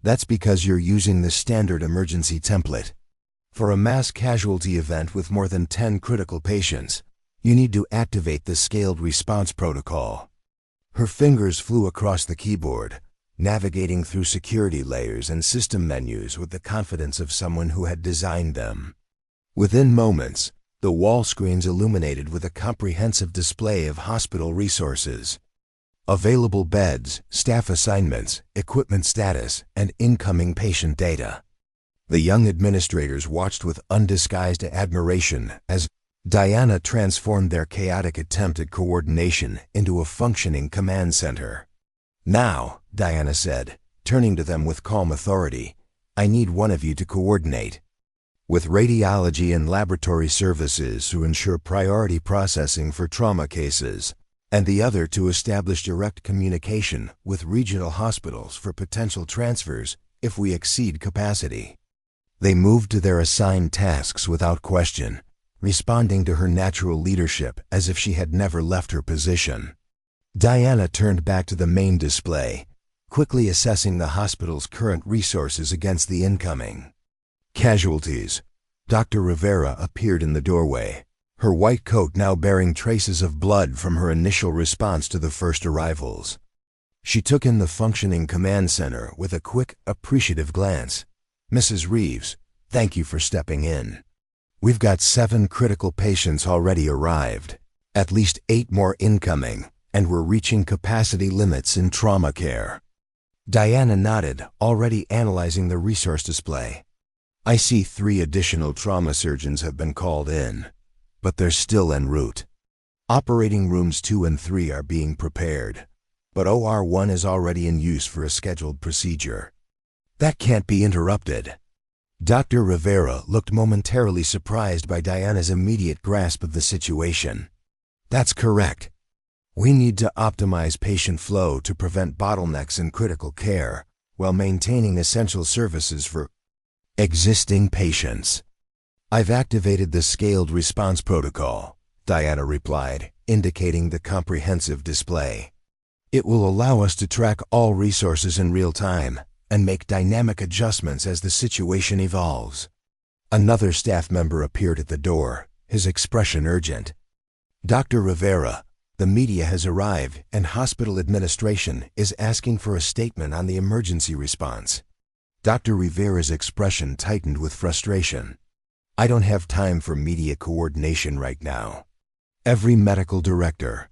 "That's because you're using the standard emergency template. For a mass casualty event with more than 10 critical patients, you need to activate the scaled response protocol." Her fingers flew across the keyboard, navigating through security layers and system menus with the confidence of someone who had designed them. Within moments, the wall screens illuminated with a comprehensive display of hospital resources. Available beds, staff assignments, equipment status, and incoming patient data. The young administrators watched with undisguised admiration as Diana transformed their chaotic attempt at coordination into a functioning command center. "Now," Diana said, turning to them with calm authority, "I need one of you to coordinate with radiology and laboratory services to ensure priority processing for trauma cases, and the other to establish direct communication with regional hospitals for potential transfers if we exceed capacity." They moved to their assigned tasks without question, responding to her natural leadership as if she had never left her position. Diana turned back to the main display, quickly assessing the hospital's current resources against the incoming casualties. Dr. Rivera appeared in the doorway, her white coat now bearing traces of blood from her initial response to the first arrivals. She took in the functioning command center with a quick, appreciative glance. "Mrs. Reeves, thank you for stepping in. We've got 7 critical patients already arrived, at least 8 more incoming, and we're reaching capacity limits in trauma care." Diana nodded, already analyzing the resource display. "I see 3 additional trauma surgeons have been called in, but they're still en route. Operating rooms 2 and 3 are being prepared, but OR 1 is already in use for a scheduled procedure. That can't be interrupted." Dr. Rivera looked momentarily surprised by Diana's immediate grasp of the situation. "That's correct. We need to optimize patient flow to prevent bottlenecks in critical care while maintaining essential services for existing patients. I've activated the scaled response protocol," Diana replied, indicating the comprehensive display. "It will allow us to track all resources in real time and make dynamic adjustments as the situation evolves." Another staff member appeared at the door, his expression urgent. "Dr. Rivera, the media has arrived and hospital administration is asking for a statement on the emergency response." Dr. Rivera's expression tightened with frustration. "I don't have time for media coordination right now. Every medical director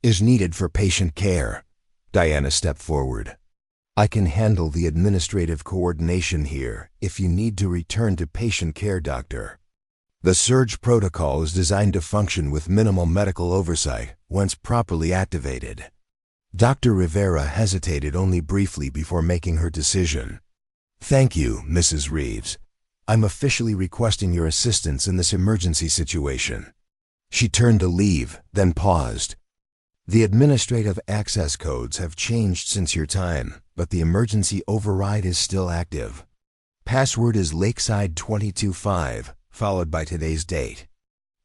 is needed for patient care." Diana stepped forward. "I can handle the administrative coordination here if you need to return to patient care, doctor. The surge protocol is designed to function with minimal medical oversight once properly activated." Dr. Rivera hesitated only briefly before making her decision. "Thank you, Mrs. Reeves. I'm officially requesting your assistance in this emergency situation." She turned to leave, then paused. "The administrative access codes have changed since your time, but the emergency override is still active. Password is Lakeside 225, followed by today's date."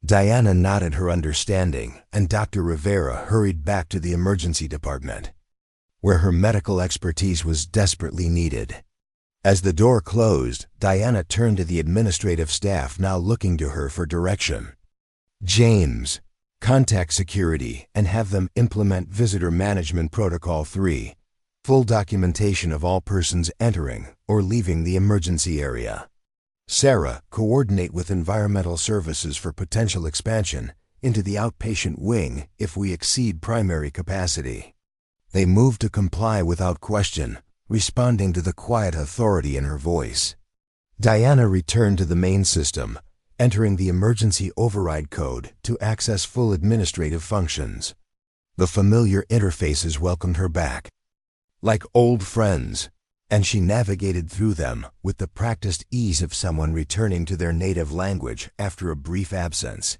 Diana nodded her understanding, and Dr. Rivera hurried back to the emergency department, where her medical expertise was desperately needed. As the door closed, Diana turned to the administrative staff now looking to her for direction. "James, contact security and have them implement Visitor Management Protocol 3, full documentation of all persons entering or leaving the emergency area. Sarah, coordinate with environmental services for potential expansion into the outpatient wing if we exceed primary capacity." They moved to comply without question, responding to the quiet authority in her voice. Diana returned to the main system, entering the emergency override code to access full administrative functions. The familiar interfaces welcomed her back like old friends, and she navigated through them with the practiced ease of someone returning to their native language after a brief absence.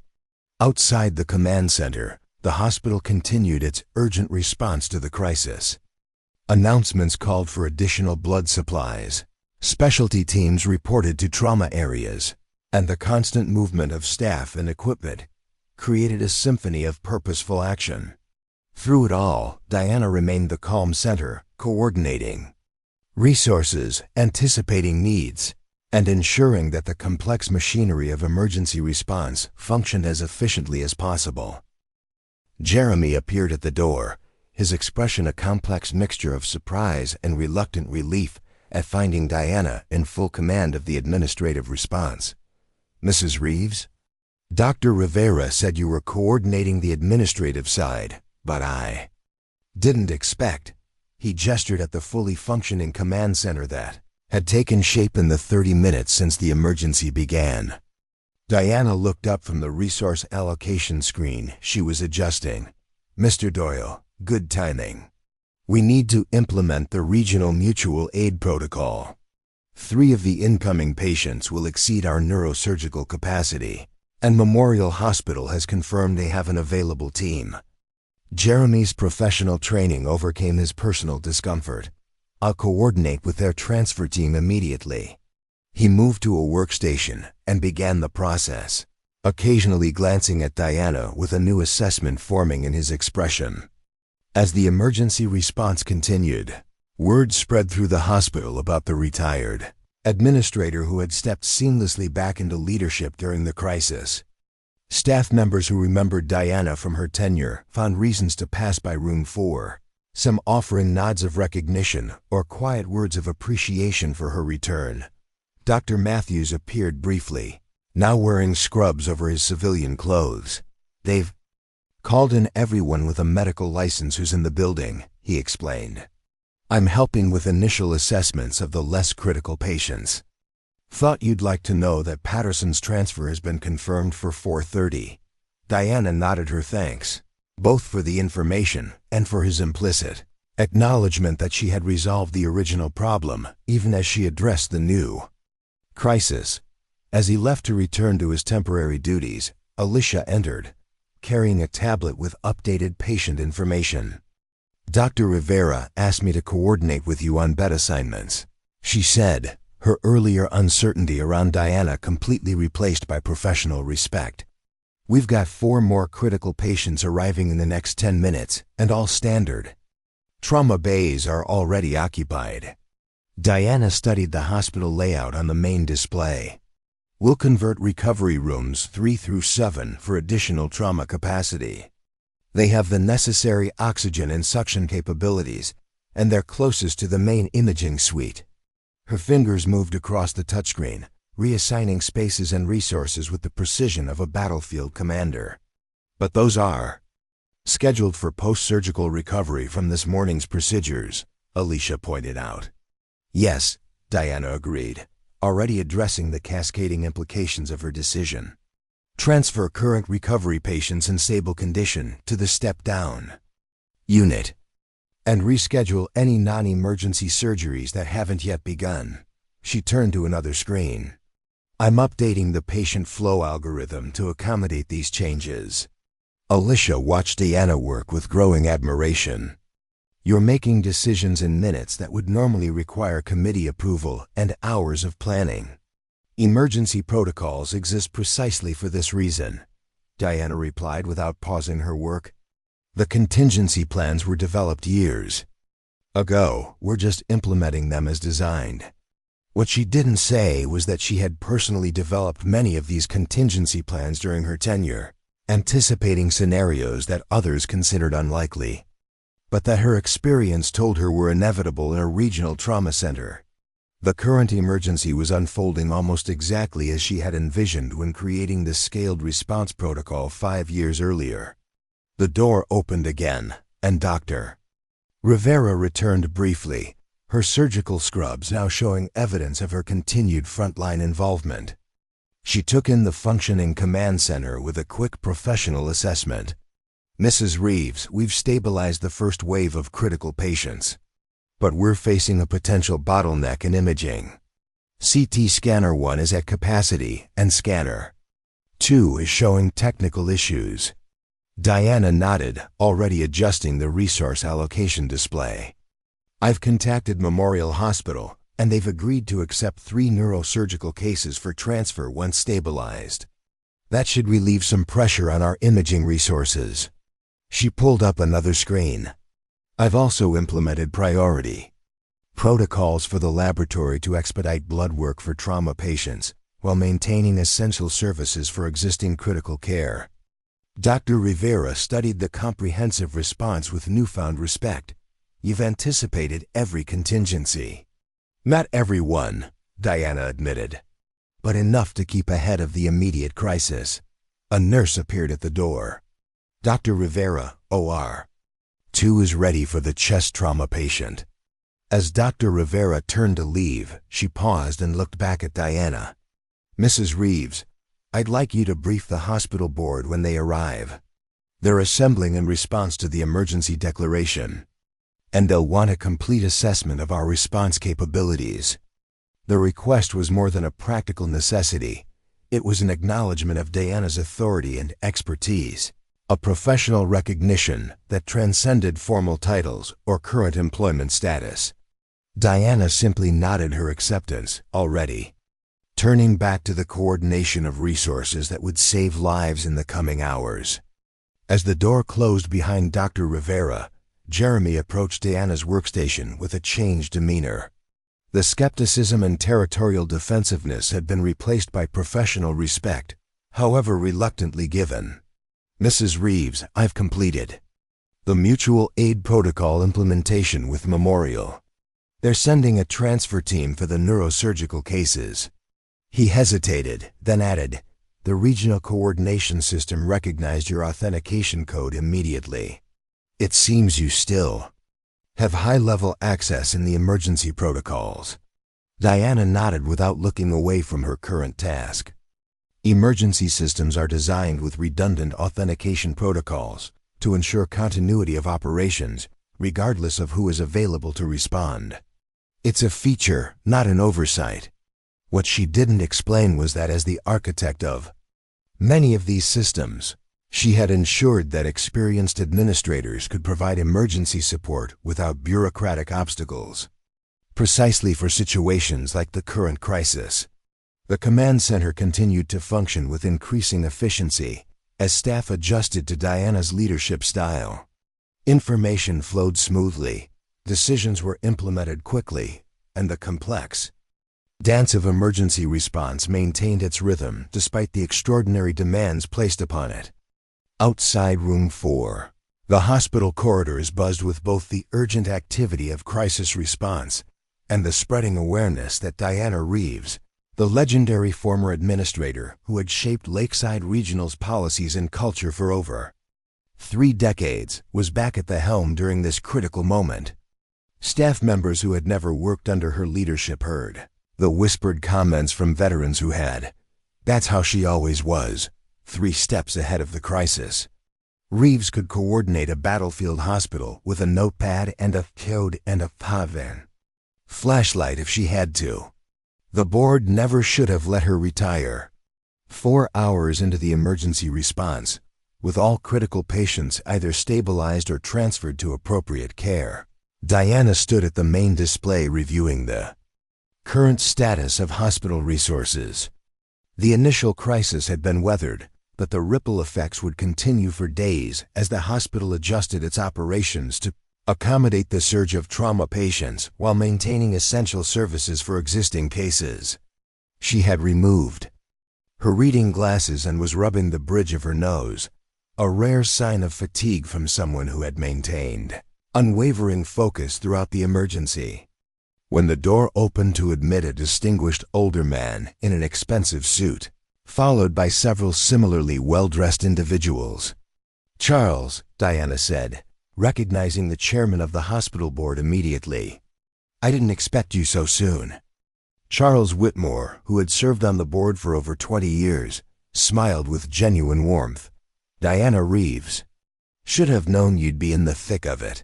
Outside the command center, the hospital continued its urgent response to the crisis. Announcements called for additional blood supplies. Specialty teams reported to trauma areas, and the constant movement of staff and equipment created a symphony of purposeful action. Through it all, Diana remained the calm center, coordinating resources, anticipating needs, and ensuring that the complex machinery of emergency response functioned as efficiently as possible. Jeremy appeared at the door, his expression a complex mixture of surprise and reluctant relief at finding Diana in full command of the administrative response. "Mrs. Reeves? Dr. Rivera said you were coordinating the administrative side, but I didn't expect." He gestured at the fully functioning command center that had taken shape in the 30 minutes since the emergency began. Diana looked up from the resource allocation screen she was adjusting. "Mr. Doyle, good timing. We need to implement the regional mutual aid protocol. 3 of the incoming patients will exceed our neurosurgical capacity, and Memorial Hospital has confirmed they have an available team." Jeremy's professional training overcame his personal discomfort. "I'll coordinate with their transfer team immediately." He moved to a workstation and began the process, occasionally glancing at Diana with a new assessment forming in his expression. As the emergency response continued, word spread through the hospital about the retired administrator who had stepped seamlessly back into leadership during the crisis. Staff members who remembered Diana from her tenure found reasons to pass by room 4, some offering nods of recognition or quiet words of appreciation for her return. Dr. Matthews appeared briefly, now wearing scrubs over his civilian clothes. "They've called in everyone with a medical license who's in the building," he explained. "I'm helping with initial assessments of the less critical patients. Thought you'd like to know that Patterson's transfer has been confirmed for 4:30. Diana nodded her thanks, both for the information and for his implicit acknowledgement that she had resolved the original problem, even as she addressed the new crisis. As he left to return to his temporary duties, Alicia entered, carrying a tablet with updated patient information. "Dr. Rivera asked me to coordinate with you on bed assignments," she said, her earlier uncertainty around Diana completely replaced by professional respect. "We've got 4 more critical patients arriving in the next 10 minutes, and all standard. Trauma bays are already occupied." Diana studied the hospital layout on the main display. "We'll convert recovery rooms 3 through 7 for additional trauma capacity. They have the necessary oxygen and suction capabilities, and they're closest to the main imaging suite." Her fingers moved across the touchscreen, reassigning spaces and resources with the precision of a battlefield commander. "But those are scheduled for post-surgical recovery from this morning's procedures," Alicia pointed out. "Yes," Diana agreed, already addressing the cascading implications of her decision. "Transfer current recovery patients in stable condition to the step-down unit, and reschedule any non-emergency surgeries that haven't yet begun." She turned to another screen. "I'm updating the patient flow algorithm to accommodate these changes." Alicia watched Diana work with growing admiration. "You're making decisions in minutes that would normally require committee approval and hours of planning." "Emergency protocols exist precisely for this reason," Diana replied without pausing her work. "The contingency plans were developed years ago. We're just implementing them as designed." What she didn't say was that she had personally developed many of these contingency plans during her tenure, anticipating scenarios that others considered unlikely, but that her experience told her were inevitable in a regional trauma center. The current emergency was unfolding almost exactly as she had envisioned when creating the scaled response protocol 5 years earlier. The door opened again, and Dr. Rivera returned briefly, her surgical scrubs now showing evidence of her continued frontline involvement. She took in the functioning command center with a quick professional assessment. "Mrs. Reeves, we've stabilized the first wave of critical patients, but we're facing a potential bottleneck in imaging. CT scanner 1 is at capacity, and scanner 2 is showing technical issues." Diana nodded, already adjusting the resource allocation display. "I've contacted Memorial Hospital, and they've agreed to accept 3 neurosurgical cases for transfer once stabilized. That should relieve some pressure on our imaging resources." She pulled up another screen. "I've also implemented priority protocols for the laboratory to expedite blood work for trauma patients while maintaining essential services for existing critical care." Dr. Rivera studied the comprehensive response with newfound respect. You've anticipated every contingency. Not every one, Diana admitted, but enough to keep ahead of the immediate crisis. A nurse appeared at the door. Dr. Rivera, OR. 2 is ready for the chest trauma patient. As Dr. Rivera turned to leave, she paused and looked back at Diana. Mrs. Reeves, I'd like you to brief the hospital board when they arrive. They're assembling in response to the emergency declaration, and they'll want a complete assessment of our response capabilities. The request was more than a practical necessity. It was an acknowledgement of Diana's authority and expertise, a professional recognition that transcended formal titles or current employment status. Diana simply nodded her acceptance already, turning back to the coordination of resources that would save lives in the coming hours. As the door closed behind Dr. Rivera, Jeremy approached Diana's workstation with a changed demeanor. The skepticism and territorial defensiveness had been replaced by professional respect, however reluctantly given. Mrs. Reeves, I've completed the mutual aid protocol implementation with Memorial. They're sending a transfer team for the neurosurgical cases. He hesitated, then added, the regional coordination system recognized your authentication code immediately. It seems you still have high-level access in the emergency protocols. Diana nodded without looking away from her current task. Emergency systems are designed with redundant authentication protocols to ensure continuity of operations, regardless of who is available to respond. It's a feature, not an oversight. What she didn't explain was that as the architect of many of these systems, she had ensured that experienced administrators could provide emergency support without bureaucratic obstacles. Precisely for situations like the current crisis, the command center continued to function with increasing efficiency as staff adjusted to Diana's leadership style. Information flowed smoothly, decisions were implemented quickly, and the complex dance of emergency response maintained its rhythm despite the extraordinary demands placed upon it. Outside Room 4, the hospital corridors buzzed with both the urgent activity of crisis response and the spreading awareness that Diana Reeves, the legendary former administrator who had shaped Lakeside Regional's policies and culture for over 3 decades, was back at the helm during this critical moment. Staff members who had never worked under her leadership heard the whispered comments from veterans who had. That's how she always was, 3 steps ahead of the crisis. Reeves could coordinate a battlefield hospital with a notepad and a code and a flashlight if she had to. The board never should have let her retire. 4 hours into the emergency response, with all critical patients either stabilized or transferred to appropriate care, Diana stood at the main display reviewing the current status of hospital resources. The initial crisis had been weathered, but the ripple effects would continue for days as the hospital adjusted its operations to accommodate the surge of trauma patients while maintaining essential services for existing cases. She had removed her reading glasses and was rubbing the bridge of her nose, a rare sign of fatigue from someone who had maintained unwavering focus throughout the emergency. When the door opened to admit a distinguished older man in an expensive suit, followed by several similarly well-dressed individuals. Charles, Diana said, recognizing the chairman of the hospital board immediately. I didn't expect you so soon. Charles Whitmore, who had served on the board for over 20 years, smiled with genuine warmth. Diana Reeves. Should have known you'd be in the thick of it.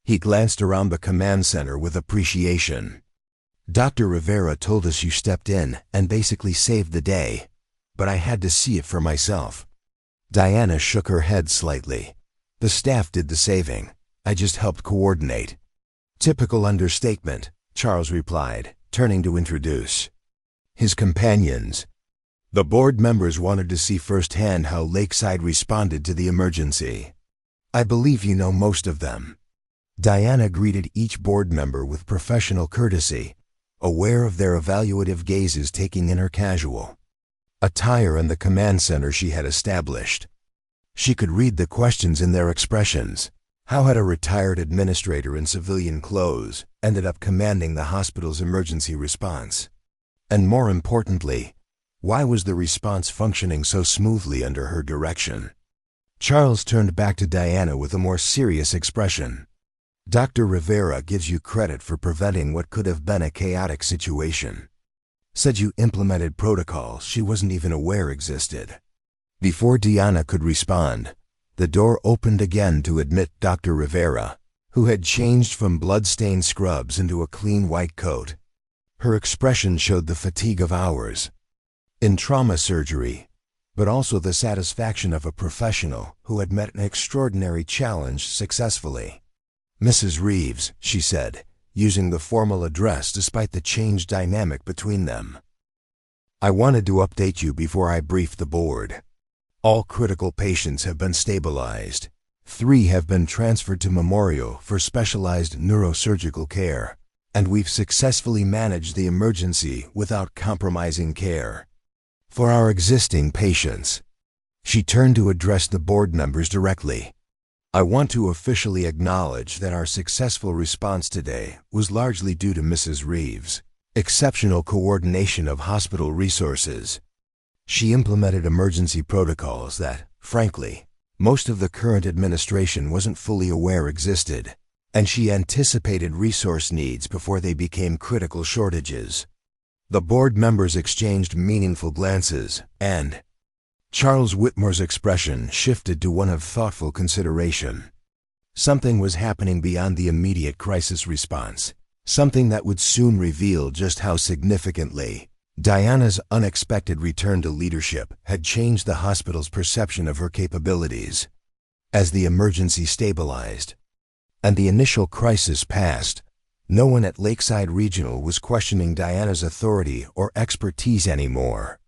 He glanced around the command center with appreciation. Dr. Rivera told us you stepped in and basically saved the day, but I had to see it for myself. Diana shook her head slightly. The staff did the saving. I just helped coordinate. Typical understatement, Charles replied, turning to introduce his companions. The board members wanted to see firsthand how Lakeside responded to the emergency. I believe you know most of them. Diana greeted each board member with professional courtesy, aware of their evaluative gazes taking in her casual attire and the command center she had established. She could read the questions in their expressions. How had a retired administrator in civilian clothes ended up commanding the hospital's emergency response? And more importantly, why was the response functioning so smoothly under her direction? Charles turned back to Diana with a more serious expression. Dr. Rivera gives you credit for preventing what could have been a chaotic situation. Said you implemented protocols she wasn't even aware existed. Before Diana could respond, the door opened again to admit Dr. Rivera, who had changed from blood-stained scrubs into a clean white coat. Her expression showed the fatigue of hours in trauma surgery, but also the satisfaction of a professional who had met an extraordinary challenge successfully. "Mrs. Reeves," she said, using the formal address despite the changed dynamic between them. "I wanted to update you before I briefed the board. All critical patients have been stabilized. 3 have been transferred to Memorial for specialized neurosurgical care, and we've successfully managed the emergency without compromising care. For our existing patients," she turned to address the board members directly, "I want to officially acknowledge that our successful response today was largely due to Mrs. Reeves' exceptional coordination of hospital resources. She implemented emergency protocols that, frankly, most of the current administration wasn't fully aware existed, and she anticipated resource needs before they became critical shortages." The board members exchanged meaningful glances, and Charles Whitmore's expression shifted to one of thoughtful consideration. Something was happening beyond the immediate crisis response, something that would soon reveal just how significantly Diana's unexpected return to leadership had changed the hospital's perception of her capabilities. As the emergency stabilized and the initial crisis passed, no one at Lakeside Regional was questioning Diana's authority or expertise anymore.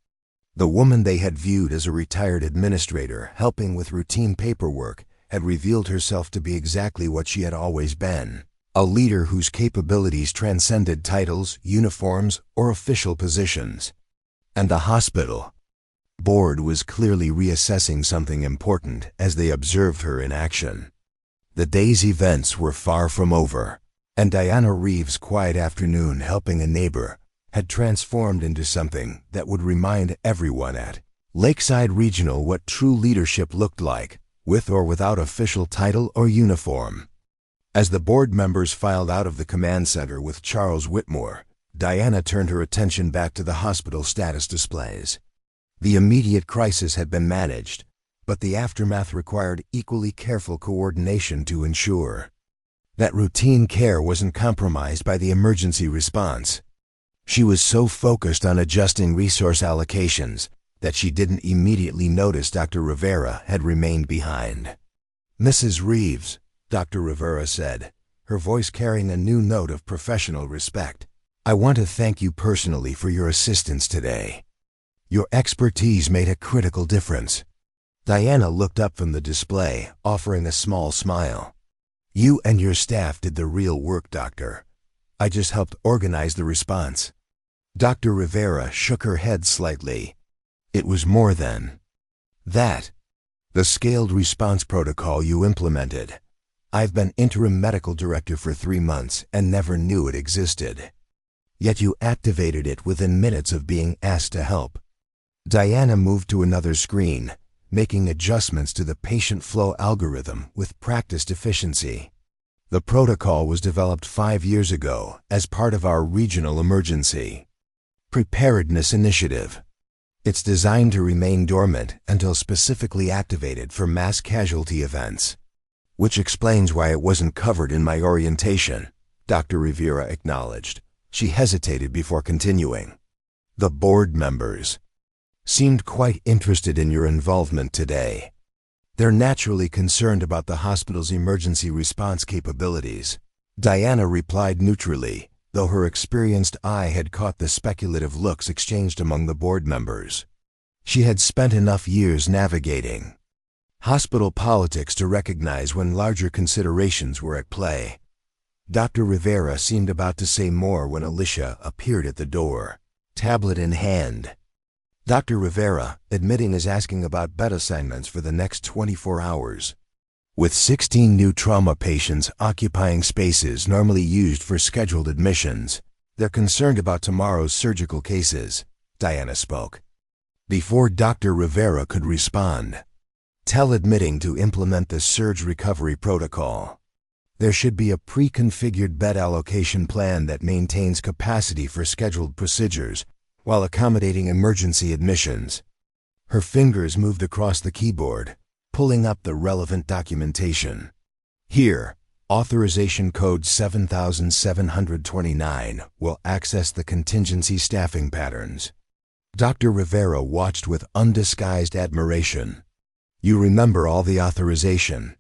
The woman they had viewed as a retired administrator helping with routine paperwork had revealed herself to be exactly what she had always been: a leader whose capabilities transcended titles, uniforms, or official positions. And the hospital board was clearly reassessing something important as they observed her in action. The day's events were far from over, and Diana Reeves' quiet afternoon helping a neighbor had transformed into something that would remind everyone at Lakeside Regional what true leadership looked like, with or without official title or uniform. As the board members filed out of the command center with Charles Whitmore, Diana turned her attention back to the hospital status displays. The immediate crisis had been managed, but the aftermath required equally careful coordination to ensure that routine care wasn't compromised by the emergency response. She was so focused on adjusting resource allocations that she didn't immediately notice Dr. Rivera had remained behind. "Mrs. Reeves," Dr. Rivera said, her voice carrying a new note of professional respect, "I want to thank you personally for your assistance today. Your expertise made a critical difference." Diana looked up from the display, offering a small smile. "You and your staff did the real work, Doctor. I just helped organize the response." Dr. Rivera shook her head slightly. "It was more than that. The scaled response protocol you implemented. I've been interim medical director for 3 months and never knew it existed. Yet you activated it within minutes of being asked to help." Diana moved to another screen, making adjustments to the patient flow algorithm with practiced efficiency. "The protocol was developed 5 years ago as part of our regional emergency preparedness initiative. It's designed to remain dormant until specifically activated for mass casualty events." "Which explains why it wasn't covered in my orientation," Dr. Rivera acknowledged. She hesitated before continuing. "The board members seemed quite interested in your involvement today. They're naturally concerned about the hospital's emergency response capabilities." Diana replied neutrally, though her experienced eye had caught the speculative looks exchanged among the board members. She had spent enough years navigating hospital politics to recognize when larger considerations were at play. Dr. Rivera seemed about to say more when Alicia appeared at the door, tablet in hand. Dr. Rivera, admitting, is asking about bed assignments for the next 24 hours. With 16 new trauma patients occupying spaces normally used for scheduled admissions, they're concerned about tomorrow's surgical cases, Diana spoke. Before Dr. Rivera could respond, admitting to implement the surge recovery protocol. There should be a pre-configured bed allocation plan that maintains capacity for scheduled procedures while accommodating emergency admissions. Her fingers moved across the keyboard, pulling up the relevant documentation. Here, authorization code 7729 will access the contingency staffing patterns. Dr. Rivera watched with undisguised admiration. You remember all the authorization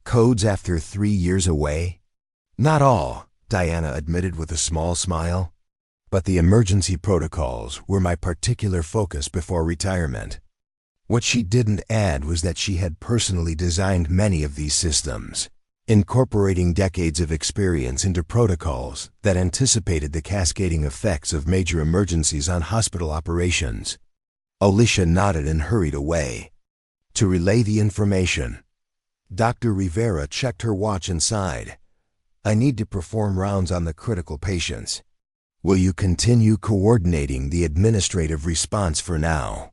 codes after 3 years away? Not all, Diana admitted with a small smile. But the emergency protocols were my particular focus before retirement. What she didn't add was that she had personally designed many of these systems, incorporating decades of experience into protocols that anticipated the cascading effects of major emergencies on hospital operations. Alicia nodded and hurried away. To relay the information, Dr. Rivera checked her watch and sighed. I need to perform rounds on the critical patients. Will you continue coordinating the administrative response for now?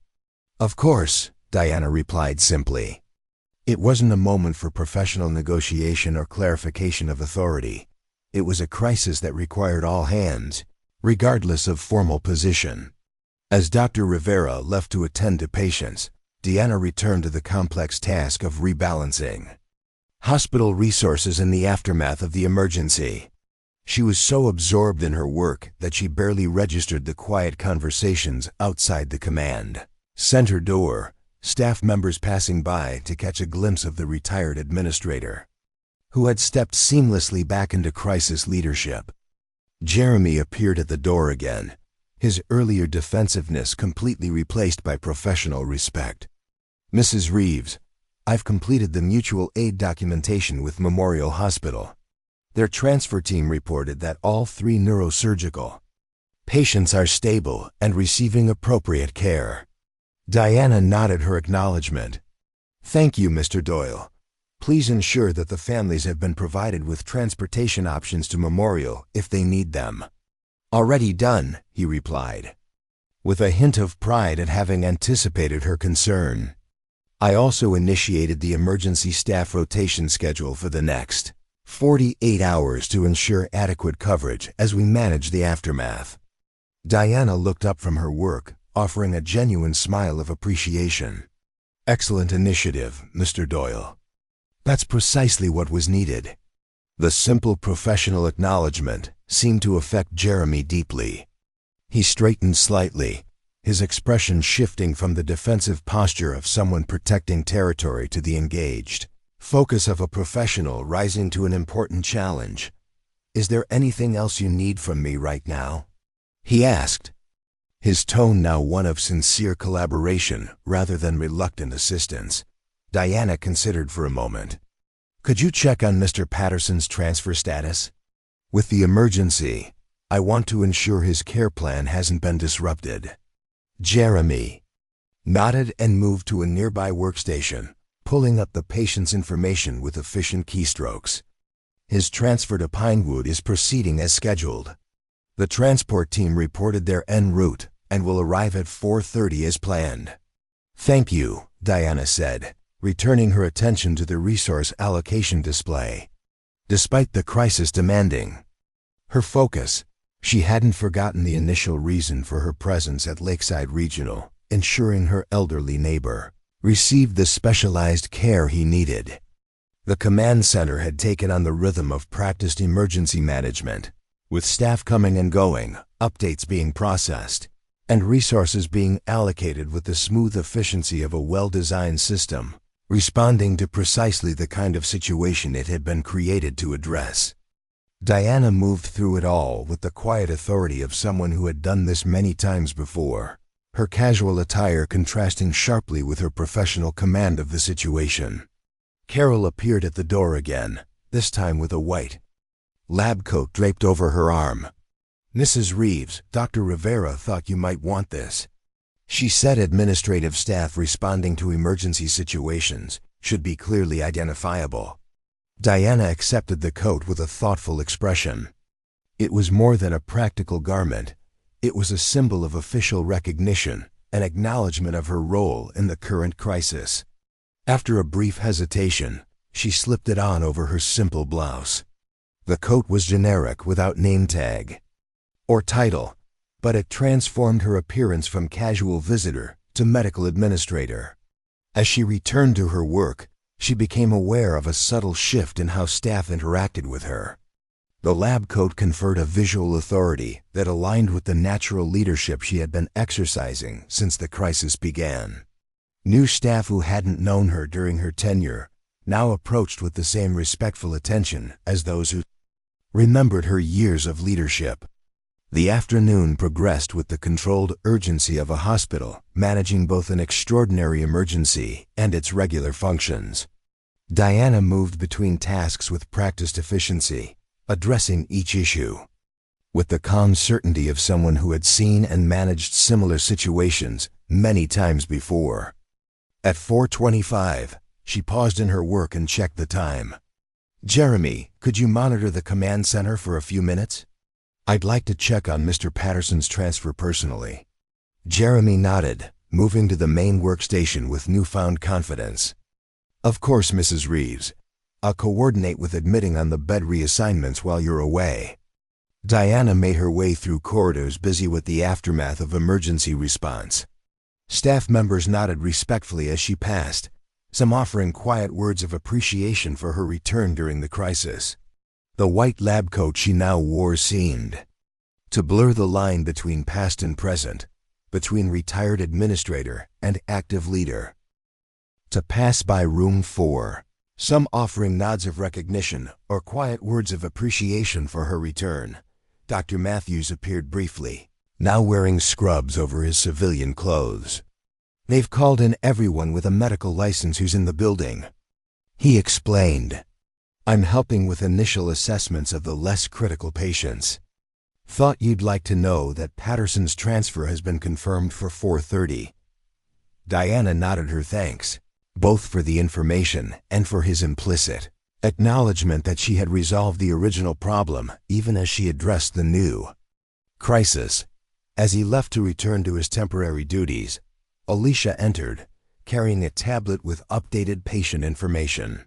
Of course, Diana replied simply. It wasn't a moment for professional negotiation or clarification of authority. It was a crisis that required all hands, regardless of formal position. As Dr. Rivera left to attend to patients, Diana returned to the complex task of rebalancing hospital resources in the aftermath of the emergency. She was so absorbed in her work that she barely registered the quiet conversations outside the command center door, staff members passing by to catch a glimpse of the retired administrator, who had stepped seamlessly back into crisis leadership. Jeremy appeared at the door again, his earlier defensiveness completely replaced by professional respect. Mrs. Reeves, I've completed the mutual aid documentation with Memorial Hospital. Their transfer team reported that all 3 neurosurgical patients are stable and receiving appropriate care. Diana nodded her acknowledgement. Thank you, Mr. Doyle. Please ensure that the families have been provided with transportation options to Memorial if they need them. Already done, he replied, with a hint of pride at having anticipated her concern. I also initiated the emergency staff rotation schedule for the next 48 hours to ensure adequate coverage as we manage the aftermath. Diana looked up from her work, offering a genuine smile of appreciation. Excellent initiative, Mr. Doyle. That's precisely what was needed. The simple professional acknowledgement seemed to affect Jeremy deeply. He straightened slightly, his expression shifting from the defensive posture of someone protecting territory to the engaged focus of a professional rising to an important challenge. Is there anything else you need from me right now? He asked, his tone now one of sincere collaboration rather than reluctant assistance. Diana considered for a moment. Could you check on Mr. Patterson's transfer status? With the emergency, I want to ensure his care plan hasn't been disrupted. Jeremy nodded and moved to a nearby workstation, pulling up the patient's information with efficient keystrokes. His transfer to Pinewood is proceeding as scheduled. The transport team reported their en route and will arrive at 4:30 as planned. Thank you, Diana said, returning her attention to the resource allocation display. Despite the crisis demanding her focus, she hadn't forgotten the initial reason for her presence at Lakeside Regional, ensuring her elderly neighbor received the specialized care he needed. The command center had taken on the rhythm of practiced emergency management, with staff coming and going, updates being processed, and resources being allocated with the smooth efficiency of a well-designed system, responding to precisely the kind of situation it had been created to address. Diana moved through it all with the quiet authority of someone who had done this many times before, her casual attire contrasting sharply with her professional command of the situation. Carol appeared at the door again, this time with a white lab coat draped over her arm. Mrs. Reeves, Dr. Rivera thought you might want this. She said administrative staff responding to emergency situations should be clearly identifiable. Diana accepted the coat with a thoughtful expression. It was more than a practical garment. It was a symbol of official recognition, an acknowledgement of her role in the current crisis. After a brief hesitation, she slipped it on over her simple blouse. The coat was generic without name tag or title, but it transformed her appearance from casual visitor to medical administrator. As she returned to her work, she became aware of a subtle shift in how staff interacted with her. The lab coat conferred a visual authority that aligned with the natural leadership she had been exercising since the crisis began. New staff who hadn't known her during her tenure now approached with the same respectful attention as those who remembered her years of leadership. The afternoon progressed with the controlled urgency of a hospital managing both an extraordinary emergency and its regular functions. Diana moved between tasks with practiced efficiency, addressing each issue with the calm certainty of someone who had seen and managed similar situations many times before. At 4:25, she paused in her work and checked the time. "Jeremy, could you monitor the command center for a few minutes? I'd like to check on Mr. Patterson's transfer personally." Jeremy nodded, moving to the main workstation with newfound confidence. "Of course, Mrs. Reeves. I'll coordinate with admitting on the bed reassignments while you're away." Diana made her way through corridors busy with the aftermath of emergency response. Staff members nodded respectfully as she passed, some offering quiet words of appreciation for her return during the crisis. The white lab coat she now wore seemed to blur the line between past and present, between retired administrator and active leader. To pass by room 4, some offering nods of recognition or quiet words of appreciation for her return. Dr. Matthews appeared briefly, now wearing scrubs over his civilian clothes. "They've called in everyone with a medical license who's in the building," he explained. "I'm helping with initial assessments of the less critical patients. Thought you'd like to know that Patterson's transfer has been confirmed for 4:30. Diana nodded her thanks, both for the information and for his implicit acknowledgement that she had resolved the original problem even as she addressed the new crisis. As he left to return to his temporary duties, Alicia entered, carrying a tablet with updated patient information.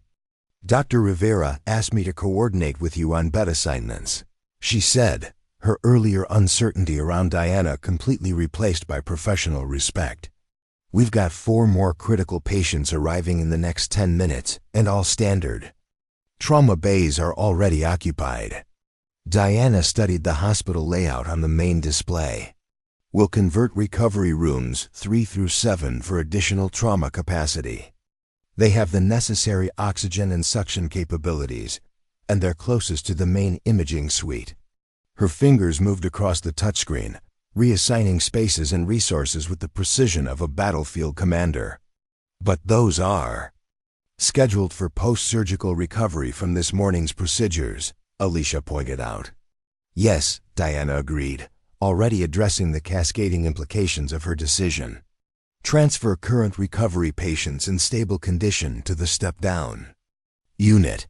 "Dr. Rivera asked me to coordinate with you on bed assignments," she said, her earlier uncertainty around Diana completely replaced by professional respect. "We've got 4 more critical patients arriving in the next 10 minutes, and all standard. Trauma bays are already occupied." Diana studied the hospital layout on the main display. "We'll convert recovery rooms 3 through 7 for additional trauma capacity. They have the necessary oxygen and suction capabilities, and they're closest to the main imaging suite." Her fingers moved across the touchscreen, reassigning spaces and resources with the precision of a battlefield commander. "But those are scheduled for post-surgical recovery from this morning's procedures," Alicia pointed out. "Yes," Diana agreed, already addressing the cascading implications of her decision. "Transfer current recovery patients in stable condition to the step-down unit,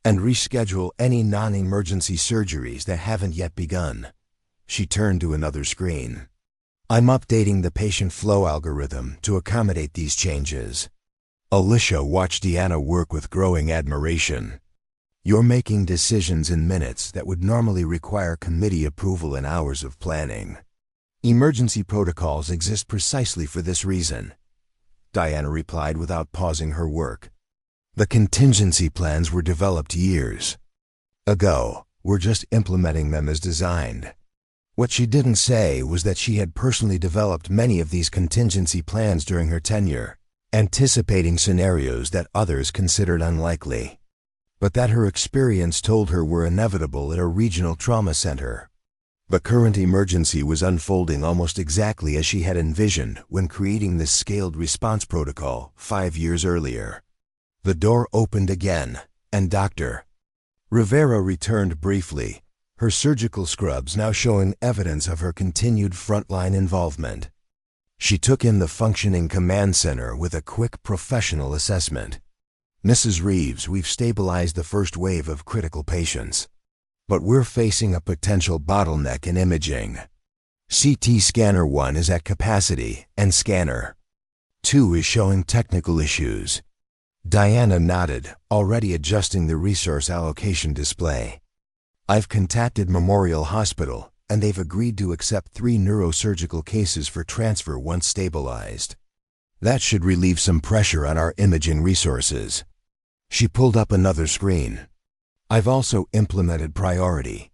and reschedule any non-emergency surgeries that haven't yet begun." She turned to another screen. "I'm updating the patient flow algorithm to accommodate these changes." Alicia watched Diana work with growing admiration. "You're making decisions in minutes that would normally require committee approval and hours of planning. Emergency protocols exist precisely for this reason," Diana replied without pausing her work. "The contingency plans were developed years ago. We're just implementing them as designed." What she didn't say was that she had personally developed many of these contingency plans during her tenure, anticipating scenarios that others considered unlikely, but that her experience told her were inevitable at a regional trauma center. The current emergency was unfolding almost exactly as she had envisioned when creating this scaled response protocol 5 years earlier. The door opened again, and Dr. Rivera returned briefly, her surgical scrubs now showing evidence of her continued frontline involvement. She took in the functioning command center with a quick professional assessment. "Mrs. Reeves, we've stabilized the first wave of critical patients, but we're facing a potential bottleneck in imaging. CT scanner 1 is at capacity and scanner 2 is showing technical issues." Diana nodded, already adjusting the resource allocation display. "I've contacted Memorial Hospital, and they've agreed to accept 3 neurosurgical cases for transfer once stabilized. That should relieve some pressure on our imaging resources." She pulled up another screen. "I've also implemented priority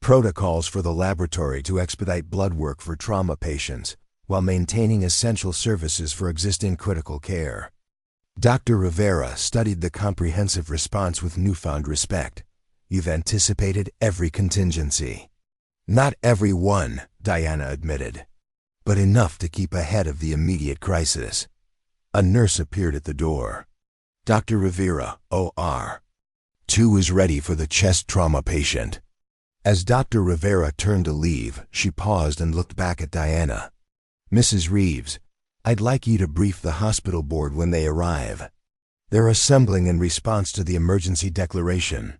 protocols for the laboratory to expedite blood work for trauma patients while maintaining essential services for existing critical care." Dr. Rivera studied the comprehensive response with newfound respect. "You've anticipated every contingency." "Not every one," Diana admitted, "but enough to keep ahead of the immediate crisis." A nurse appeared at the door. "Dr. Rivera, OR 2 is ready for the chest trauma patient." As Dr. Rivera turned to leave, she paused and looked back at Diana. "Mrs. Reeves, I'd like you to brief the hospital board when they arrive. They're assembling in response to the emergency declaration,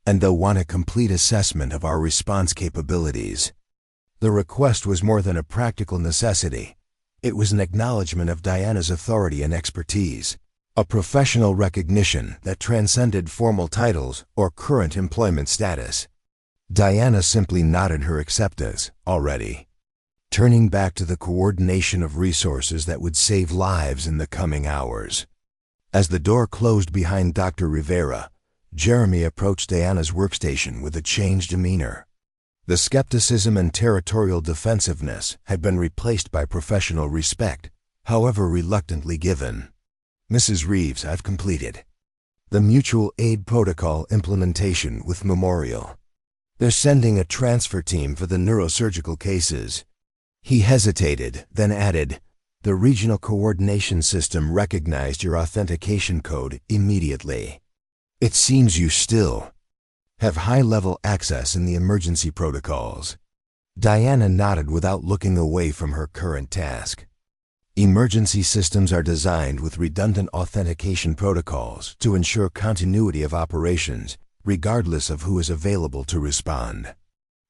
and they'll want a complete assessment of our response capabilities." The request was more than a practical necessity. It was an acknowledgement of Diana's authority and expertise, a professional recognition that transcended formal titles or current employment status. Diana simply nodded her acceptance, already turning back to the coordination of resources that would save lives in the coming hours. As the door closed behind Dr. Rivera, Jeremy approached Diana's workstation with a changed demeanor. The skepticism and territorial defensiveness had been replaced by professional respect, however reluctantly given. "Mrs. Reeves, I've completed the mutual aid protocol implementation with Memorial. They're sending a transfer team for the neurosurgical cases." He hesitated, then added, "The regional coordination system recognized your authentication code immediately. It seems you still have high-level access in the emergency protocols." Diana nodded without looking away from her current task. Emergency systems are designed with redundant authentication protocols to ensure continuity of operations, regardless of who is available to respond.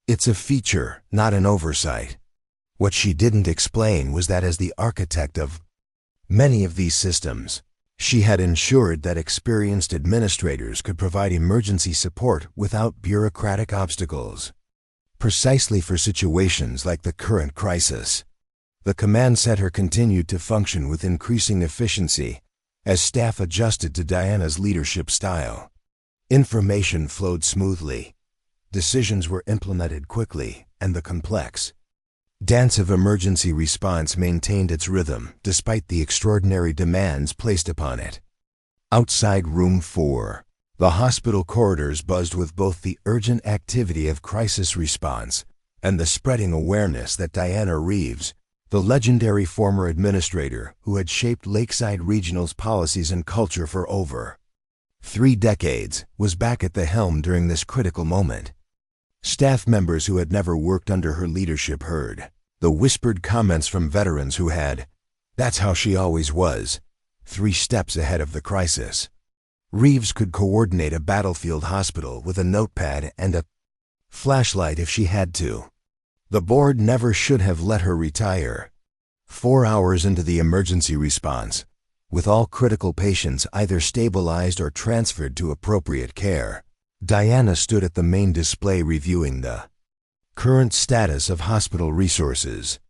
It's a feature, not an oversight. What she didn't explain was that as the architect of many of these systems, she had ensured that experienced administrators could provide emergency support without bureaucratic obstacles. Precisely for situations like the current crisis, the command center continued to function with increasing efficiency as staff adjusted to Diana's leadership style. Information flowed smoothly, decisions were implemented quickly, and the complex dance of emergency response maintained its rhythm despite the extraordinary demands placed upon it. Outside Room 4, the hospital corridors buzzed with both the urgent activity of crisis response and the spreading awareness that Diana Reeves, the legendary former administrator who had shaped Lakeside Regional's policies and culture for over 3 decades, was back at the helm during this critical moment. Staff members who had never worked under her leadership heard the whispered comments from veterans who had, "That's how she always was," 3 steps ahead of the crisis. Reeves could coordinate a battlefield hospital with a notepad and a flashlight if she had to. The board never should have let her retire. 4 hours into the emergency response, with all critical patients either stabilized or transferred to appropriate care, Diana stood at the main display reviewing the current status of hospital resources.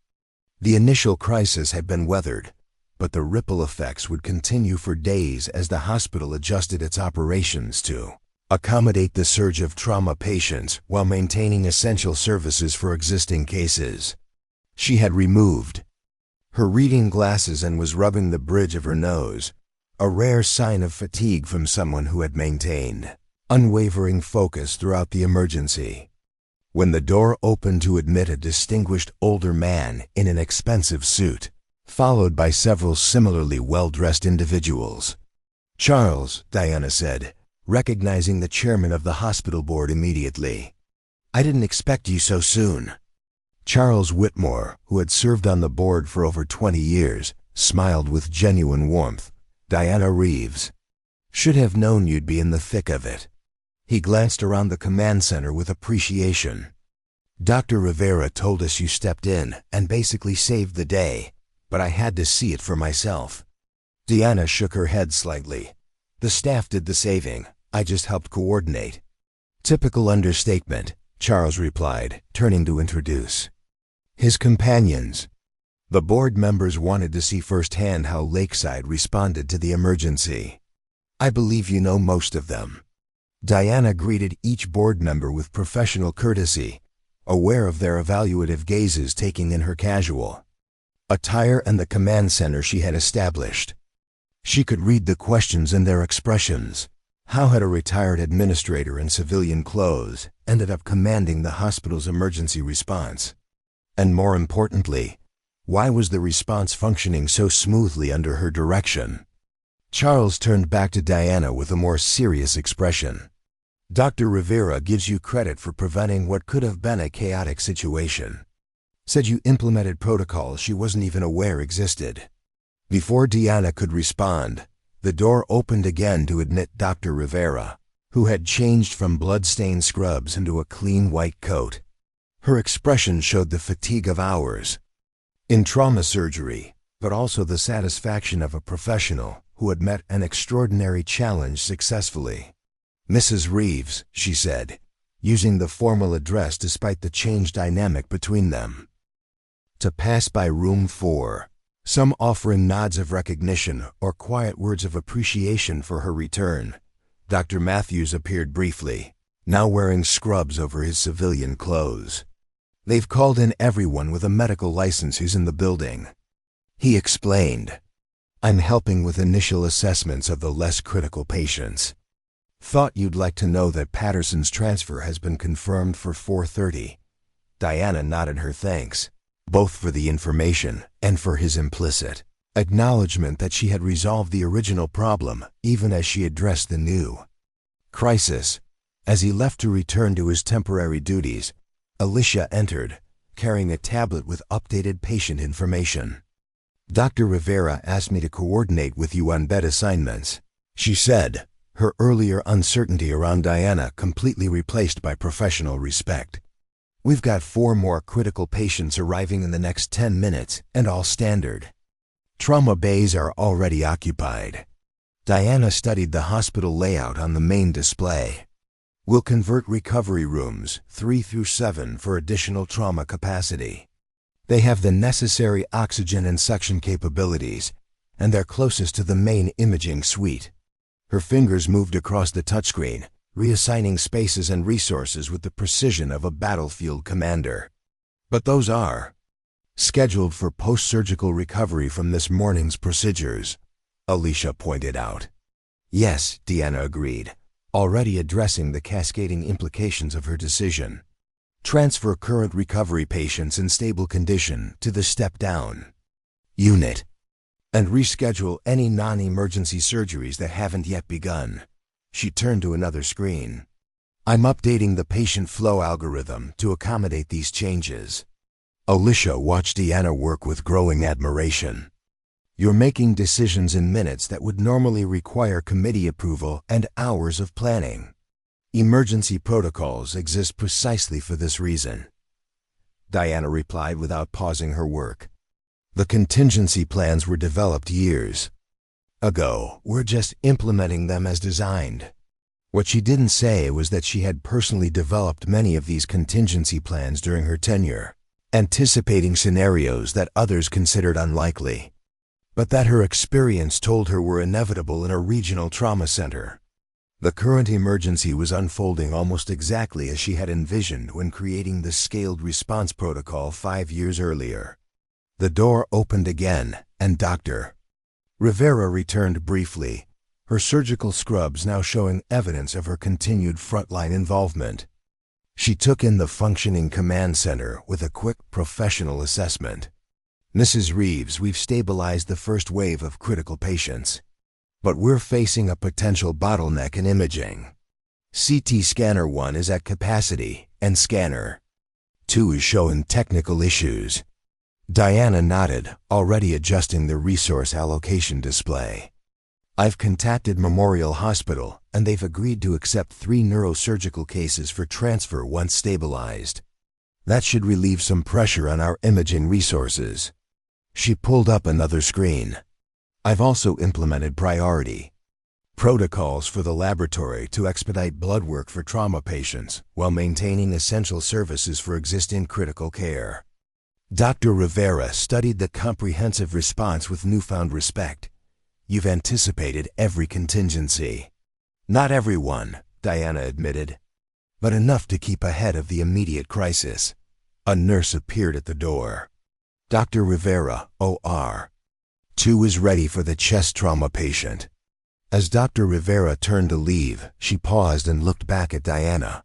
The initial crisis had been weathered, but the ripple effects would continue for days as the hospital adjusted its operations to accommodate the surge of trauma patients while maintaining essential services for existing cases. She had removed her reading glasses and was rubbing the bridge of her nose, a rare sign of fatigue from someone who had maintained unwavering focus throughout the emergency. When the door opened to admit a distinguished older man in an expensive suit, followed by several similarly well-dressed individuals. "Charles," Diana said, recognizing the chairman of the hospital board immediately. "I didn't expect you so soon." Charles Whitmore, who had served on the board for over 20 years, smiled with genuine warmth. Diana Reeves. Should have known you'd be in the thick of it. He glanced around the command center with appreciation. Dr. Rivera told us you stepped in and basically saved the day, but I had to see it for myself. Diana shook her head slightly. The staff did the saving. I just helped coordinate. Typical understatement, Charles replied, turning to introduce his companions. The board members wanted to see firsthand how Lakeside responded to the emergency. I believe you know most of them. Diana greeted each board member with professional courtesy, aware of their evaluative gazes taking in her casual attire and the command center she had established. She could read the questions in their expressions. How had a retired administrator in civilian clothes ended up commanding the hospital's emergency response? And more importantly, why was the response functioning so smoothly under her direction? Charles turned back to Diana with a more serious expression. Dr. Rivera gives you credit for preventing what could have been a chaotic situation. Said you implemented protocols she wasn't even aware existed. Before Diana could respond, the door opened again to admit Dr. Rivera, who had changed from blood-stained scrubs into a clean white coat. Her expression showed the fatigue of hours in trauma surgery, but also the satisfaction of a professional who had met an extraordinary challenge successfully. Mrs. Reeves, she said, using the formal address despite the changed dynamic between them. To pass by room 4, some offering nods of recognition or quiet words of appreciation for her return. Dr. Matthews appeared briefly, now wearing scrubs over his civilian clothes. They've called in everyone with a medical license who's in the building. He explained. I'm helping with initial assessments of the less critical patients. Thought you'd like to know that Patterson's transfer has been confirmed for 4:30. Diana nodded her thanks, both for the information and for his implicit acknowledgement that she had resolved the original problem even as she addressed the new crisis. As he left to return to his temporary duties, Alicia entered, carrying a tablet with updated patient information. Dr. Rivera asked me to coordinate with you on bed assignments, she said, her earlier uncertainty around Diana completely replaced by professional respect. We've got 4 more critical patients arriving in the next 10 minutes, and all standard. Trauma bays are already occupied. Diana studied the hospital layout on the main display. We'll convert recovery rooms 3 through 7 for additional trauma capacity. They have the necessary oxygen and suction capabilities, and they're closest to the main imaging suite. Her fingers moved across the touchscreen, reassigning spaces and resources with the precision of a battlefield commander. But those are scheduled for post-surgical recovery from this morning's procedures, Alicia pointed out. Yes, Diana agreed, already addressing the cascading implications of her decision. Transfer current recovery patients in stable condition to the step-down unit, and reschedule any non-emergency surgeries that haven't yet begun. She turned to another screen. I'm updating the patient flow algorithm to accommodate these changes. Alicia watched Diana work with growing admiration. You're making decisions in minutes that would normally require committee approval and hours of planning. Emergency protocols exist precisely for this reason, Diana replied without pausing her work. The contingency plans were developed years ago. We're just implementing them as designed. What she didn't say was that she had personally developed many of these contingency plans during her tenure, anticipating scenarios that others considered unlikely, but that her experience told her were inevitable in a regional trauma center. The current emergency was unfolding almost exactly as she had envisioned when creating the scaled response protocol 5 years earlier. The door opened again, and Dr. Rivera returned briefly, her surgical scrubs now showing evidence of her continued frontline involvement. She took in the functioning command center with a quick professional assessment. Mrs. Reeves, we've stabilized the first wave of critical patients, but we're facing a potential bottleneck in imaging. CT scanner 1 is at capacity, and scanner 2 is showing technical issues. Diana nodded, already adjusting the resource allocation display. I've contacted Memorial Hospital, and they've agreed to accept 3 neurosurgical cases for transfer once stabilized. That should relieve some pressure on our imaging resources. She pulled up another screen. I've also implemented priority protocols for the laboratory to expedite blood work for trauma patients while maintaining essential services for existing critical care. Dr. Rivera studied the comprehensive response with newfound respect. You've anticipated every contingency. Not everyone, Diana admitted, but enough to keep ahead of the immediate crisis. A nurse appeared at the door. Dr. Rivera, OR. 2 is ready for the chest trauma patient. As Dr. Rivera turned to leave, she paused and looked back at Diana.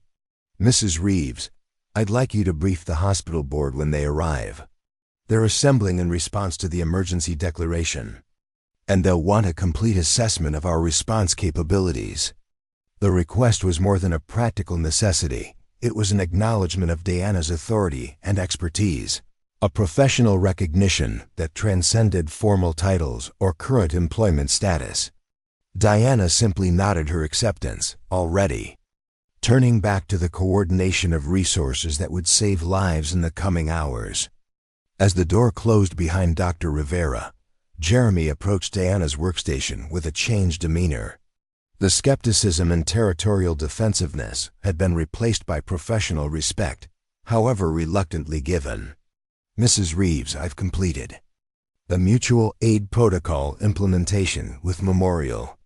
Mrs. Reeves, I'd like you to brief the hospital board when they arrive. They're assembling in response to the emergency declaration, and they'll want a complete assessment of our response capabilities. The request was more than a practical necessity. It was an acknowledgement of Diana's authority and expertise, a professional recognition that transcended formal titles or current employment status. Diana simply nodded her acceptance, already. Turning back to the coordination of resources that would save lives in the coming hours. As the door closed behind Dr. Rivera, Jeremy approached Diana's workstation with a changed demeanor. The skepticism and territorial defensiveness had been replaced by professional respect, however reluctantly given. Mrs. Reeves, I've completed the mutual aid protocol implementation with Memorial.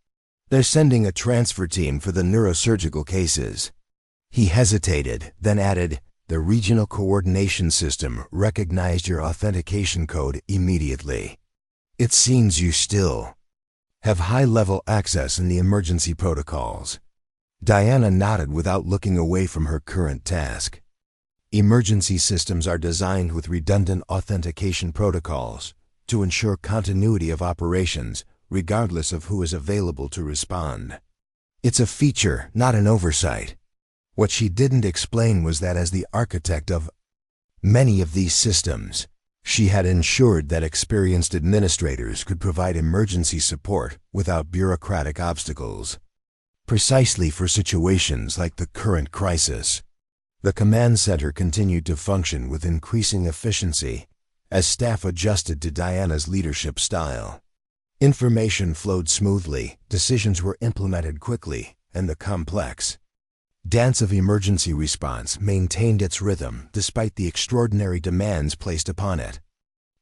They're sending a transfer team for the neurosurgical cases. He hesitated, then added, the regional coordination system recognized your authentication code immediately. It seems you still have high-level access in the emergency protocols. Diana nodded without looking away from her current task. Emergency systems are designed with redundant authentication protocols to ensure continuity of operations regardless of who is available to respond. It's a feature, not an oversight. What she didn't explain was that as the architect of many of these systems, she had ensured that experienced administrators could provide emergency support without bureaucratic obstacles. Precisely for situations like the current crisis, the command center continued to function with increasing efficiency as staff adjusted to Diana's leadership style. Information flowed smoothly, decisions were implemented quickly, and the complex dance of emergency response maintained its rhythm despite the extraordinary demands placed upon it.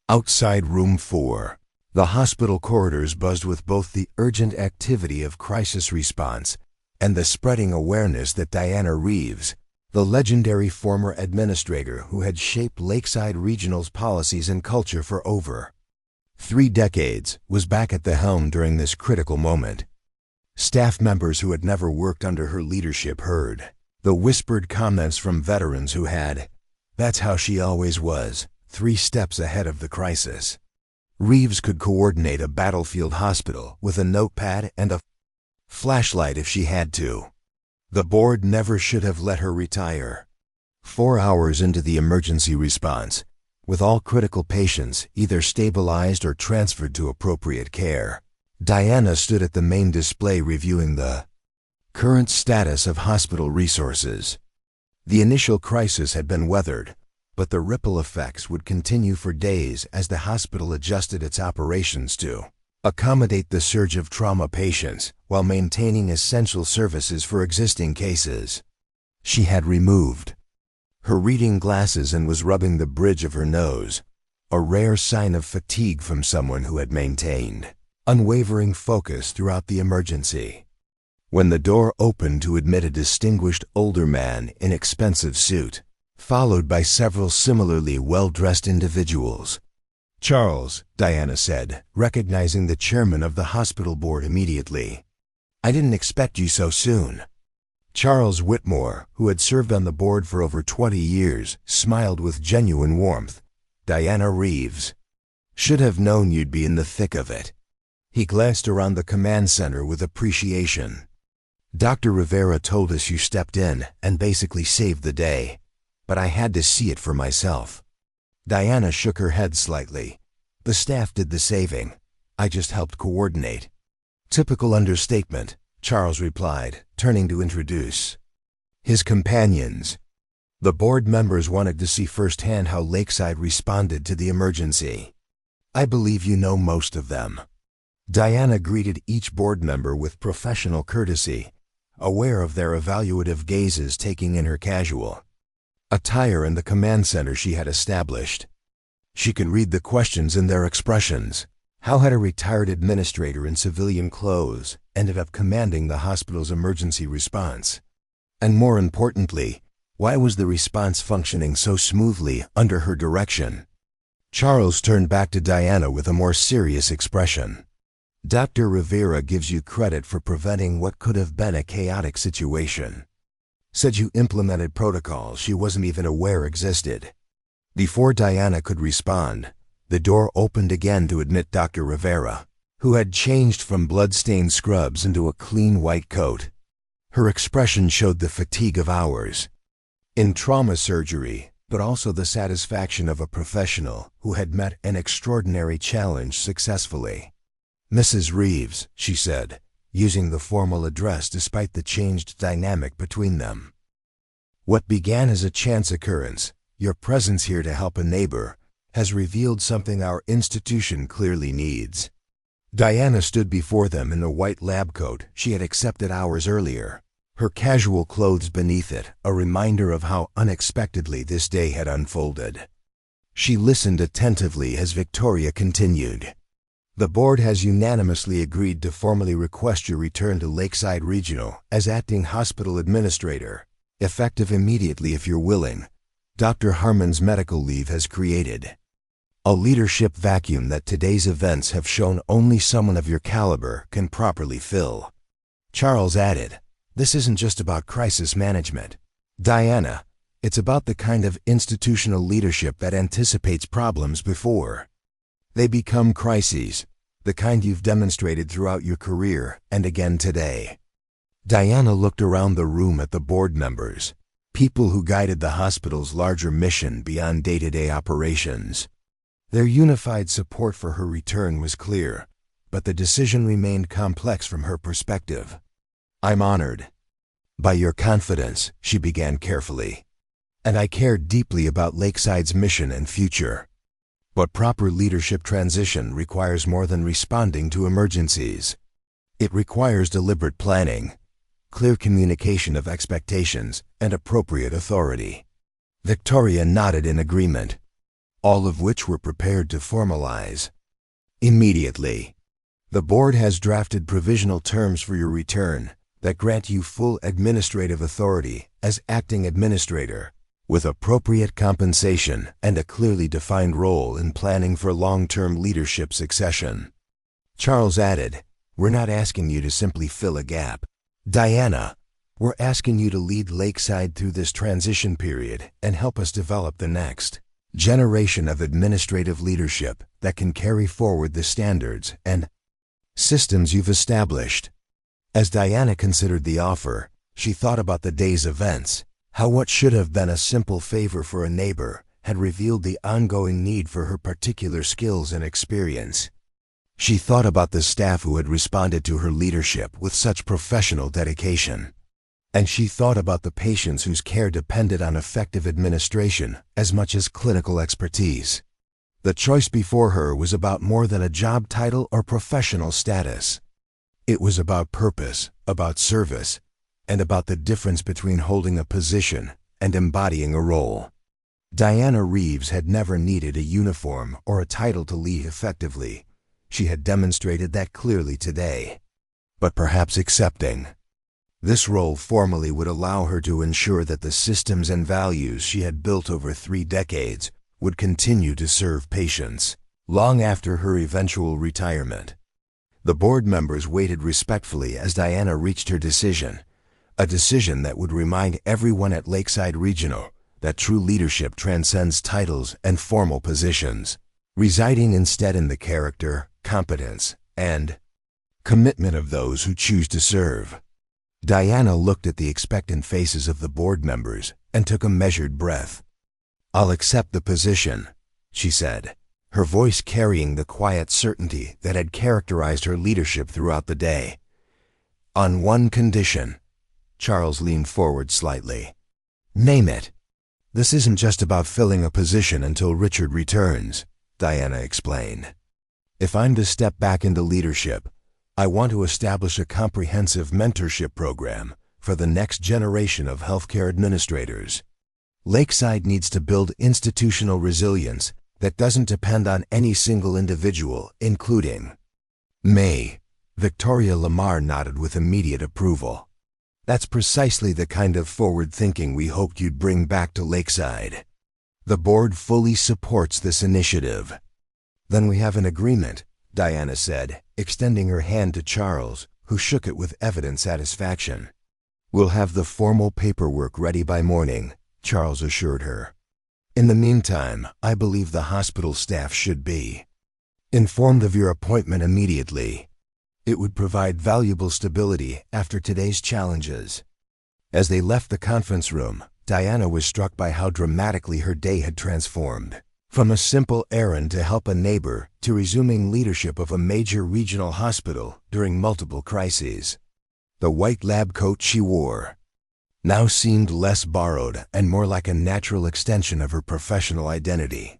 Outside Room 4, the hospital corridors buzzed with both the urgent activity of crisis response and the spreading awareness that Diana Reeves, the legendary former administrator who had shaped Lakeside Regional's policies and culture for over 3 decades, was back at the helm during this critical moment. Staff members who had never worked under her leadership heard the whispered comments from veterans who had, "That's how she always was, 3 steps ahead of the crisis." Reeves could coordinate a battlefield hospital with a notepad and a flashlight if she had to. The board never should have let her retire. 4 hours into the emergency response, with all critical patients either stabilized or transferred to appropriate care, Diana stood at the main display reviewing the current status of hospital resources. The initial crisis had been weathered, but the ripple effects would continue for days as the hospital adjusted its operations to accommodate the surge of trauma patients while maintaining essential services for existing cases. She had removed her reading glasses and was rubbing the bridge of her nose, a rare sign of fatigue from someone who had maintained unwavering focus throughout the emergency. When the door opened to admit a distinguished older man in expensive suit, followed by several similarly well-dressed individuals. "Charles," Diana said, recognizing the chairman of the hospital board immediately. "I didn't expect you so soon." Charles Whitmore, who had served on the board for over 20 years, smiled with genuine warmth. "Diana Reeves. Should have known you'd be in the thick of it." He glanced around the command center with appreciation. "Dr. Rivera told us you stepped in and basically saved the day. but I had to see it for myself. Diana shook her head slightly. The staff did the saving. I just helped coordinate. Typical understatement, Charles replied, turning to introduce his companions. The board members wanted to see firsthand how Lakeside responded to the emergency. I believe you know most of them. Diana greeted each board member with professional courtesy, aware of their evaluative gazes taking in her casual attire and the command center she had established. She could read the questions in their expressions. How had a retired administrator in civilian clothes ended up commanding the hospital's emergency response? And more importantly, why was the response functioning so smoothly under her direction? Charles turned back to Diana with a more serious expression. Dr. Rivera gives you credit for preventing what could have been a chaotic situation. Said you implemented protocols she wasn't even aware existed. Before Diana could respond, the door opened again to admit Dr. Rivera, who had changed from blood-stained scrubs into a clean white coat. Her expression showed the fatigue of hours in trauma surgery, but also the satisfaction of a professional who had met an extraordinary challenge successfully. Mrs. Reeves, she said, using the formal address despite the changed dynamic between them. What began as a chance occurrence, your presence here to help a neighbor, has revealed something our institution clearly needs. Diana stood before them in the white lab coat she had accepted hours earlier, her casual clothes beneath it a reminder of how unexpectedly this day had unfolded. She listened attentively as Victoria continued. The board has unanimously agreed to formally request your return to Lakeside Regional as acting hospital administrator, effective immediately if you're willing. Dr. Harmon's medical leave has created a leadership vacuum that today's events have shown only someone of your caliber can properly fill. Charles added, this isn't just about crisis management, Diana. It's about the kind of institutional leadership that anticipates problems before they become crises, the kind you've demonstrated throughout your career and again today. Diana looked around the room at the board members, people who guided the hospital's larger mission beyond day-to-day operations. Their unified support for her return was clear, but the decision remained complex from her perspective. I'm honored by your confidence, she began carefully, and I care deeply about Lakeside's mission and future. But proper leadership transition requires more than responding to emergencies. It requires deliberate planning, clear communication of expectations, and appropriate authority. Victoria nodded in agreement, all of which were prepared to formalize immediately. The board has drafted provisional terms for your return that grant you full administrative authority as acting administrator, with appropriate compensation and a clearly defined role in planning for long-term leadership succession. Charles added, we're not asking you to simply fill a gap, Diana. We're asking you to lead Lakeside through this transition period and help us develop the next generation of administrative leadership that can carry forward the standards and systems you've established. As Diana considered the offer, she thought about the day's events, how what should have been a simple favor for a neighbor had revealed the ongoing need for her particular skills and experience. She thought about the staff who had responded to her leadership with such professional dedication. And she thought about the patients whose care depended on effective administration as much as clinical expertise. The choice before her was about more than a job title or professional status. It was about purpose, about service, and about the difference between holding a position and embodying a role. Diana Reeves had never needed a uniform or a title to lead effectively. She had demonstrated that clearly today. But perhaps accepting this role formally would allow her to ensure that the systems and values she had built over 3 decades would continue to serve patients long after her eventual retirement. The board members waited respectfully as Diana reached her decision, a decision that would remind everyone at Lakeside Regional that true leadership transcends titles and formal positions, residing instead in the character, competence, and commitment of those who choose to serve. Diana looked at the expectant faces of the board members and took a measured breath. "I'll accept the position," she said, her voice carrying the quiet certainty that had characterized her leadership throughout the day. "On one condition." Charles leaned forward slightly. "Name it." "This isn't just about filling a position until Richard returns," Diana explained. "If I'm to step back into leadership, I want to establish a comprehensive mentorship program for the next generation of healthcare administrators. Lakeside needs to build institutional resilience that doesn't depend on any single individual, including me." Victoria Lamar nodded with immediate approval. "That's precisely the kind of forward thinking we hoped you'd bring back to Lakeside. The board fully supports this initiative." "Then we have an agreement," Diana said, extending her hand to Charles, who shook it with evident satisfaction. "We'll have the formal paperwork ready by morning," Charles assured her. "In the meantime, I believe the hospital staff should be informed of your appointment immediately. It would provide valuable stability after today's challenges." As they left the conference room, Diana was struck by how dramatically her day had transformed. From a simple errand to help a neighbor to resuming leadership of a major regional hospital during multiple crises. The white lab coat she wore now seemed less borrowed and more like a natural extension of her professional identity.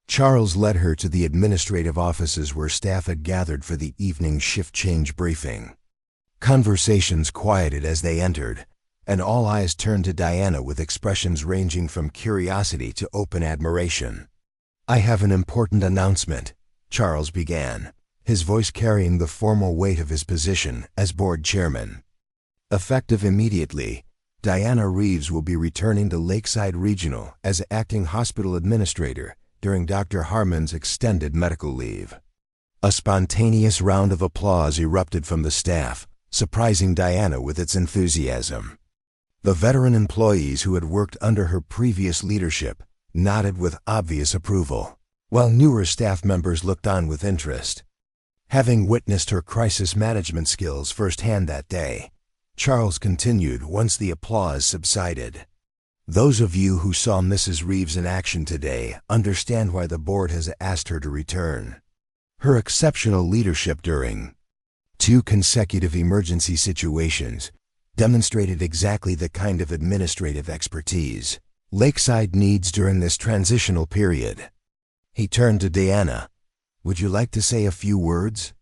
Charles led her to the administrative offices where staff had gathered for the evening shift change briefing. Conversations quieted as they entered, and all eyes turned to Diana with expressions ranging from curiosity to open admiration. "I have an important announcement," Charles began, his voice carrying the formal weight of his position as board chairman. "Effective immediately, Diana Reeves will be returning to Lakeside Regional as acting hospital administrator during Dr. Harmon's extended medical leave." A spontaneous round of applause erupted from the staff, surprising Diana with its enthusiasm. The veteran employees who had worked under her previous leadership nodded with obvious approval, while newer staff members looked on with interest. Having witnessed her crisis management skills firsthand that day, Charles continued once the applause subsided. "Those of you who saw Mrs. Reeves in action today understand why the board has asked her to return. Her exceptional leadership during 2 consecutive emergency situations demonstrated exactly the kind of administrative expertise Lakeside needs during this transitional period." He turned to Diana. "Would you like to say a few words?"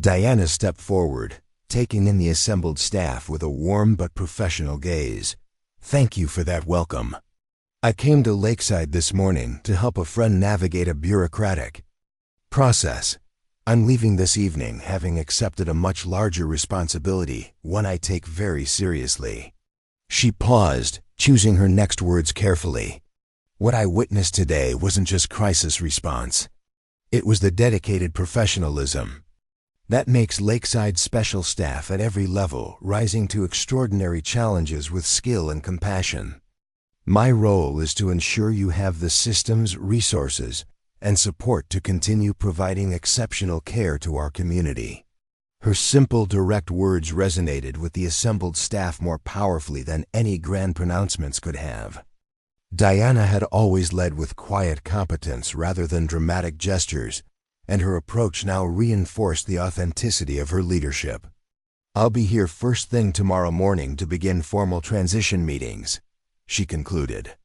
Diana stepped forward, taking in the assembled staff with a warm but professional gaze. "Thank you for that welcome. I came to Lakeside this morning to help a friend navigate a bureaucratic process. I'm leaving this evening having accepted a much larger responsibility, one I take very seriously." She paused, choosing her next words carefully. "What I witnessed today wasn't just crisis response. It was the dedicated professionalism that makes Lakeside special staff at every level rising to extraordinary challenges with skill and compassion. My role is to ensure you have the systems, resources, and support to continue providing exceptional care to our community." Her simple, direct words resonated with the assembled staff more powerfully than any grand pronouncements could have. Diana had always led with quiet competence rather than dramatic gestures, and her approach now reinforced the authenticity of her leadership. "I'll be here first thing tomorrow morning to begin formal transition meetings," she concluded.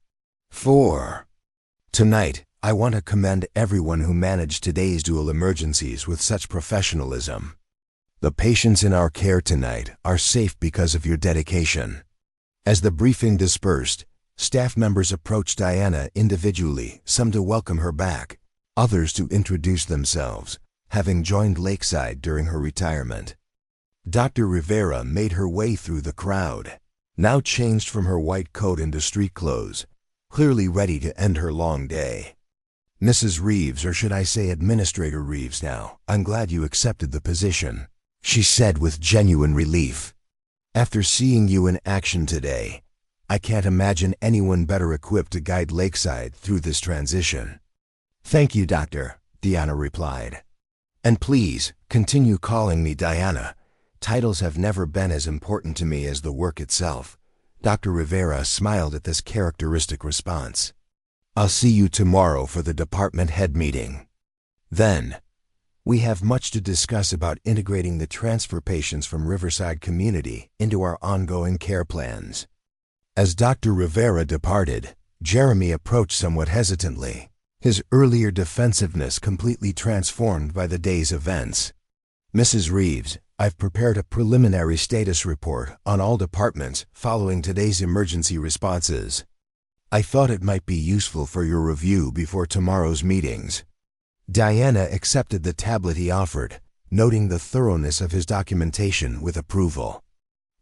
Tonight, I want to commend everyone who managed today's dual emergencies with such professionalism. The patients in our care tonight are safe because of your dedication." As the briefing dispersed, staff members approached Diana individually, some to welcome her back, others to introduce themselves, having joined Lakeside during her retirement. Dr. Rivera made her way through the crowd, now changed from her white coat into street clothes, clearly ready to end her long day. "Mrs. Reeves, or should I say Administrator Reeves now, I'm glad you accepted the position," she said with genuine relief. "After seeing you in action today, I can't imagine anyone better equipped to guide Lakeside through this transition." "Thank you, Doctor," Diana replied. "And please, continue calling me Diana. Titles have never been as important to me as the work itself. Dr. Rivera smiled at this characteristic response. I'll see you tomorrow for the department head meeting. Then, we have much to discuss about integrating the transfer patients from Riverside community into our ongoing care plans. As Dr. Rivera departed, Jeremy approached somewhat hesitantly, his earlier defensiveness completely transformed by the day's events. Mrs. Reeves, I've prepared a preliminary status report on all departments following today's emergency responses. I thought it might be useful for your review before tomorrow's meetings. Diana accepted the tablet he offered, noting the thoroughness of his documentation with approval.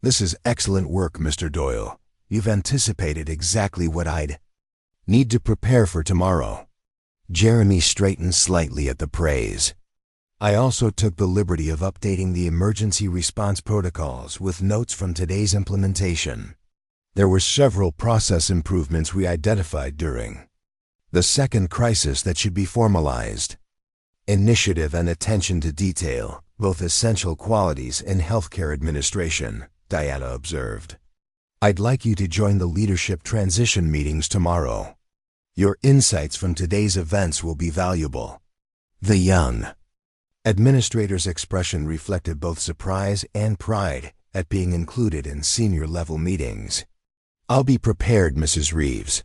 This is excellent work, Mr. Doyle. You've anticipated exactly what I'd need to prepare for tomorrow. Jeremy straightened slightly at the praise. I also took the liberty of updating the emergency response protocols with notes from today's implementation. There were several process improvements we identified during the second crisis that should be formalized. Initiative and attention to detail, both essential qualities in healthcare administration, Diana observed. I'd like you to join the leadership transition meetings tomorrow. Your insights from today's events will be valuable. The young administrator's expression reflected both surprise and pride at being included in senior-level meetings. I'll be prepared, Mrs. Reeves.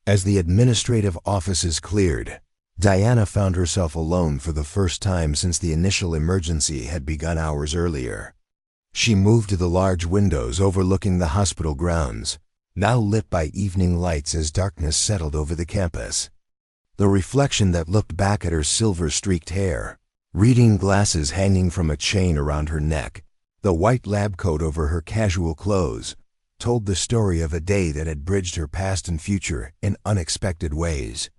As the administrative offices cleared, Diana found herself alone for the first time since the initial emergency had begun hours earlier. She moved to the large windows overlooking the hospital grounds, now lit by evening lights as darkness settled over the campus. The reflection that looked back at her silver-streaked hair, reading glasses hanging from a chain around her neck, the white lab coat over her casual clothes, told the story of a day that had bridged her past and future in unexpected ways.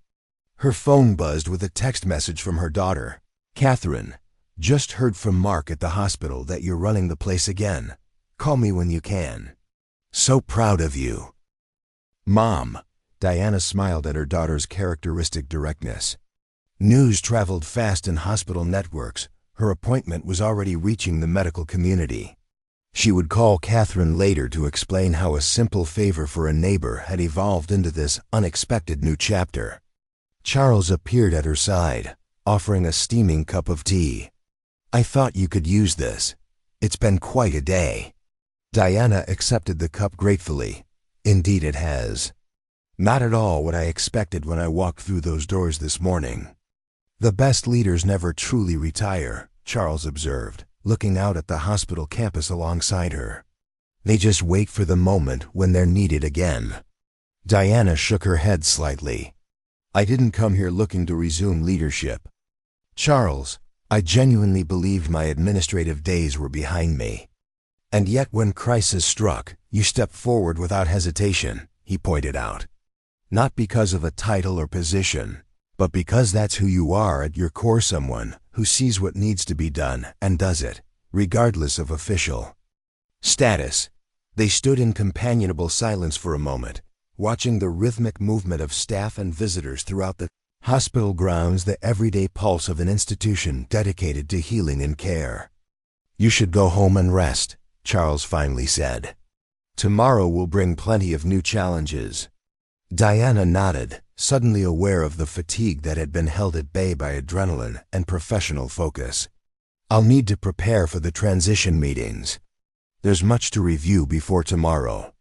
Her phone buzzed with a text message from her daughter. Catherine, just heard from Mark at the hospital that you're running the place again. Call me when you can. So proud of you. Mom, Diana smiled at her daughter's characteristic directness. News traveled fast in hospital networks. Her appointment was already reaching the medical community. She would call Catherine later to explain how a simple favor for a neighbor had evolved into this unexpected new chapter. Charles appeared at her side, offering a steaming cup of tea. I thought you could use this. It's been quite a day. Diana accepted the cup gratefully. Indeed it has. Not at all what I expected when I walked through those doors this morning. The best leaders never truly retire, Charles observed, looking out at the hospital campus alongside her. They just wait for the moment when they're needed again. Diana shook her head slightly. I didn't come here looking to resume leadership. Charles, I genuinely believed my administrative days were behind me. And yet when crisis struck, you stepped forward without hesitation, he pointed out. Not because of a title or position, but because that's who you are at your core, someone who sees what needs to be done and does it, regardless of official status. They stood in companionable silence for a moment, watching the rhythmic movement of staff and visitors throughout the hospital grounds, the everyday pulse of an institution dedicated to healing and care. You should go home and rest, Charles finally said. Tomorrow will bring plenty of new challenges. Diana nodded, suddenly aware of the fatigue that had been held at bay by adrenaline and professional focus. I'll need to prepare for the transition meetings. There's much to review before tomorrow.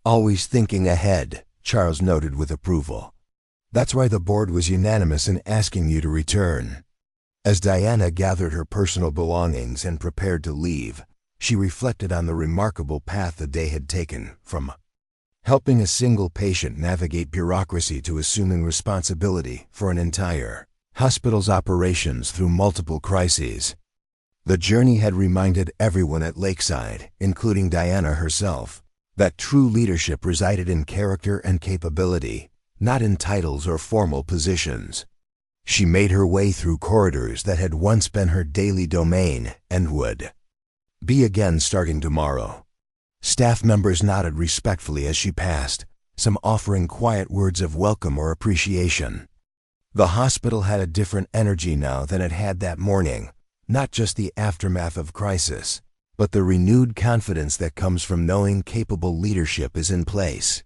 Always thinking ahead, Charles noted with approval. That's why the board was unanimous in asking you to return. As Diana gathered her personal belongings and prepared to leave, she reflected on the remarkable path the day had taken, from helping a single patient navigate bureaucracy to assuming responsibility for an entire hospital's operations through multiple crises. The journey had reminded everyone at Lakeside, including Diana herself, that true leadership resided in character and capability, not in titles or formal positions. She made her way through corridors that had once been her daily domain and would be again starting tomorrow. Staff members nodded respectfully as she passed, some offering quiet words of welcome or appreciation. The hospital had a different energy now than it had that morning, not just the aftermath of crisis, but but the renewed confidence that comes from knowing capable leadership is in place.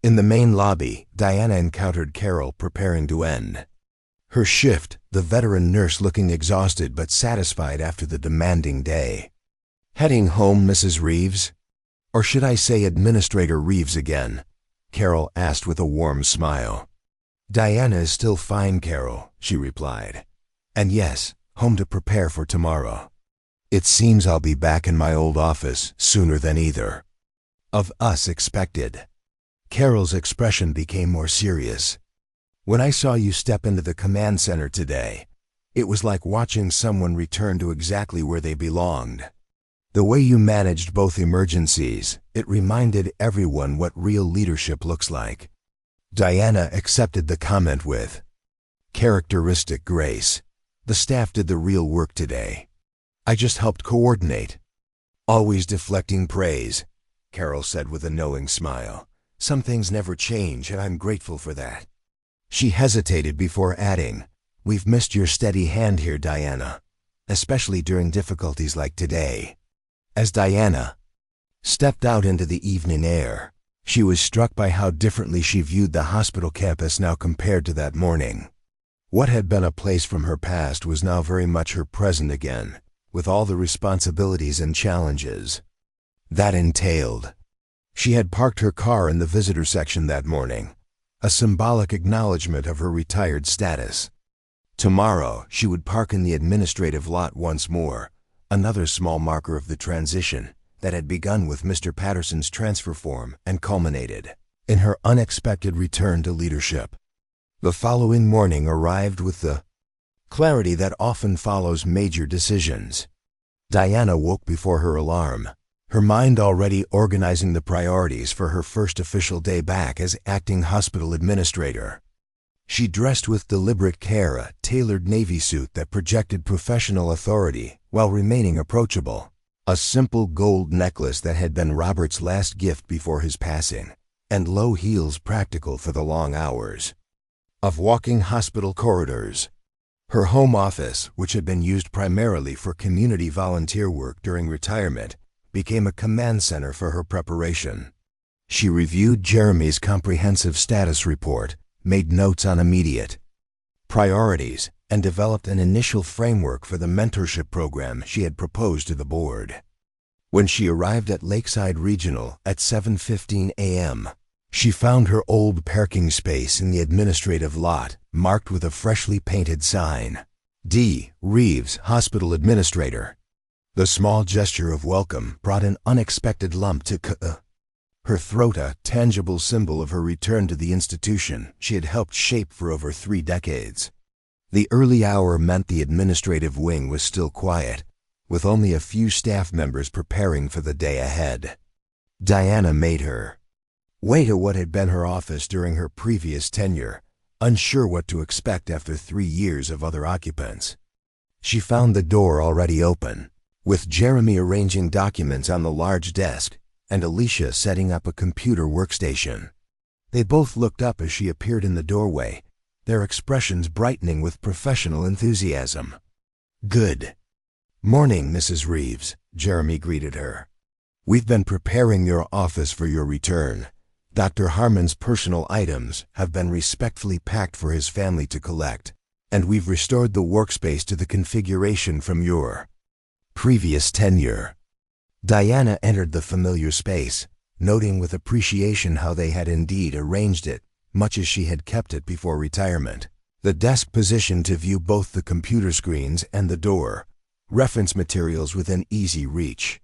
In the main lobby, Diana encountered Carol preparing to end her shift, the veteran nurse looking exhausted but satisfied after the demanding day. "Heading home, Mrs. Reeves? Or should I say Administrator Reeves again?" Carol asked with a warm smile. "Diana is still fine, Carol," she replied. "And yes, home to prepare for tomorrow. It seems I'll be back in my old office sooner than either of us expected." Carol's expression became more serious. "When I saw you step into the command center today, it was like watching someone return to exactly where they belonged. The way you managed both emergencies, it reminded everyone what real leadership looks like." Diana accepted the comment with characteristic grace. "The staff did the real work today. I just helped coordinate." "Always deflecting praise," Carol said with a knowing smile. "Some things never change, and I'm grateful for that." She hesitated before adding, "We've missed your steady hand here, Diana, especially during difficulties like today." As Diana stepped out into the evening air, she was struck by how differently she viewed the hospital campus now compared to that morning. What had been a place from her past was now very much her present again, with all the responsibilities and challenges that entailed. She had parked her car in the visitor section that morning, a symbolic acknowledgement of her retired status. Tomorrow, she would park in the administrative lot once more, another small marker of the transition that had begun with Mr. Patterson's transfer form and culminated in her unexpected return to leadership. The following morning arrived with the clarity that often follows major decisions. Diana woke before her alarm, her mind already organizing the priorities for her first official day back as acting hospital administrator. She dressed with deliberate care, a tailored navy suit that projected professional authority while remaining approachable, a simple gold necklace that had been Robert's last gift before his passing, and low heels practical for the long hours of walking hospital corridors. Her home office, which had been used primarily for community volunteer work during retirement, became a command center for her preparation. She reviewed Jeremy's comprehensive status report, made notes on immediate priorities, and developed an initial framework for the mentorship program she had proposed to the board. When she arrived at Lakeside Regional at 7:15 a.m., she found her old parking space in the administrative lot marked with a freshly painted sign, D. Reeves, Hospital Administrator. The small gesture of welcome brought an unexpected lump to her throat, a tangible symbol of her return to the institution she had helped shape for over 3 decades. The early hour meant the administrative wing was still quiet, with only a few staff members preparing for the day ahead. Diana made her way to what had been her office during her previous tenure, unsure what to expect after 3 years of other occupants. She found the door already open, with Jeremy arranging documents on the large desk and Alicia setting up a computer workstation. They both looked up as she appeared in the doorway, their expressions brightening with professional enthusiasm. "Good morning, Mrs. Reeves," Jeremy greeted her. "We've been preparing your office for your return. Dr. Harmon's personal items have been respectfully packed for his family to collect, and we've restored the workspace to the configuration from your previous tenure." Diana entered the familiar space, noting with appreciation how they had indeed arranged it, much as she had kept it before retirement. The desk positioned to view both the computer screens and the door, reference materials within easy reach,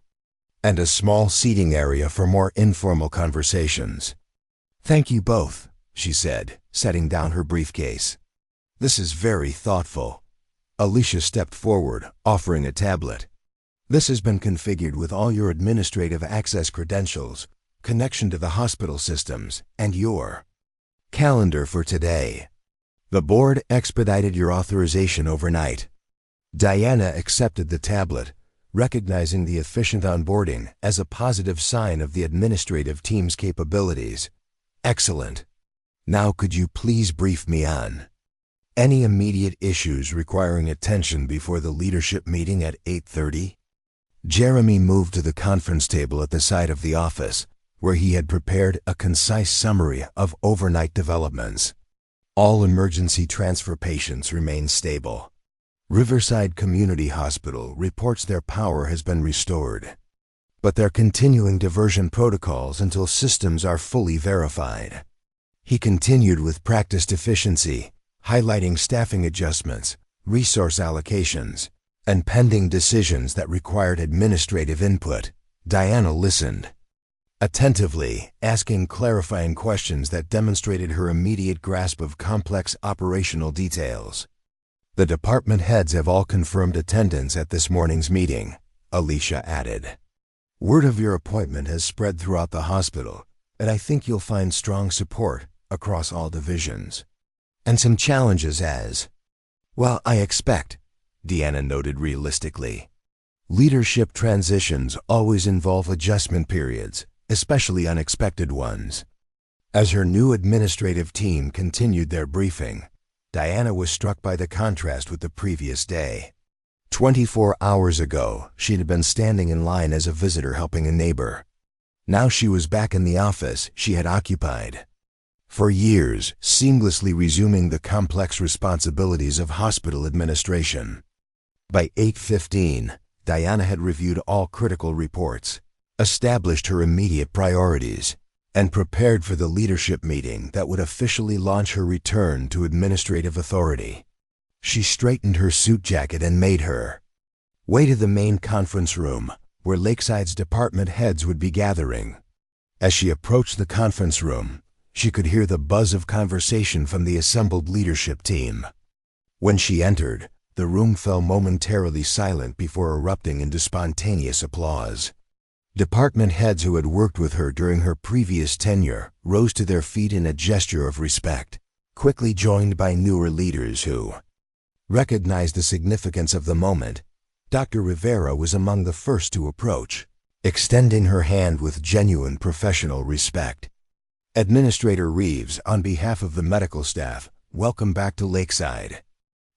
and a small seating area for more informal conversations. "Thank you both," she said, setting down her briefcase. "This is very thoughtful." Alicia stepped forward, offering a tablet. "This has been configured with all your administrative access credentials, connection to the hospital systems, and your calendar for today. The board expedited your authorization overnight." Diana accepted the tablet, recognizing the efficient onboarding as a positive sign of the administrative team's capabilities. "Excellent. Now could you please brief me on any immediate issues requiring attention before the leadership meeting at 8:30? Jeremy moved to the conference table at the side of the office, where he had prepared a concise summary of overnight developments. All emergency transfer patients remain stable. Riverside Community Hospital reports their power has been restored, but they're continuing diversion protocols until systems are fully verified. He continued with practice efficiency, highlighting staffing adjustments, resource allocations, and pending decisions that required administrative input. Diana listened attentively, asking clarifying questions that demonstrated her immediate grasp of complex operational details. The department heads have all confirmed attendance at this morning's meeting, Alicia added. Word of your appointment has spread throughout the hospital, and I think you'll find strong support across all divisions. And some challenges as well, I expect, Deanna noted realistically. Leadership transitions always involve adjustment periods, especially unexpected ones. As her new administrative team continued their briefing, Diana was struck by the contrast with the previous day. 24 hours ago, she had been standing in line as a visitor helping a neighbor. Now she was back in the office she had occupied for years, seamlessly resuming the complex responsibilities of hospital administration. By 8:15, Diana had reviewed all critical reports, established her immediate priorities, and prepared for the leadership meeting that would officially launch her return to administrative authority. She straightened her suit jacket and made her way to the main conference room, where Lakeside's department heads would be gathering. As she approached the conference room, she could hear the buzz of conversation from the assembled leadership team. When she entered, the room fell momentarily silent before erupting into spontaneous applause. Department heads who had worked with her during her previous tenure rose to their feet in a gesture of respect, quickly joined by newer leaders who recognized the significance of the moment. Dr. Rivera was among the first to approach, extending her hand with genuine professional respect. Administrator Reeves, on behalf of the medical staff, welcome back to Lakeside.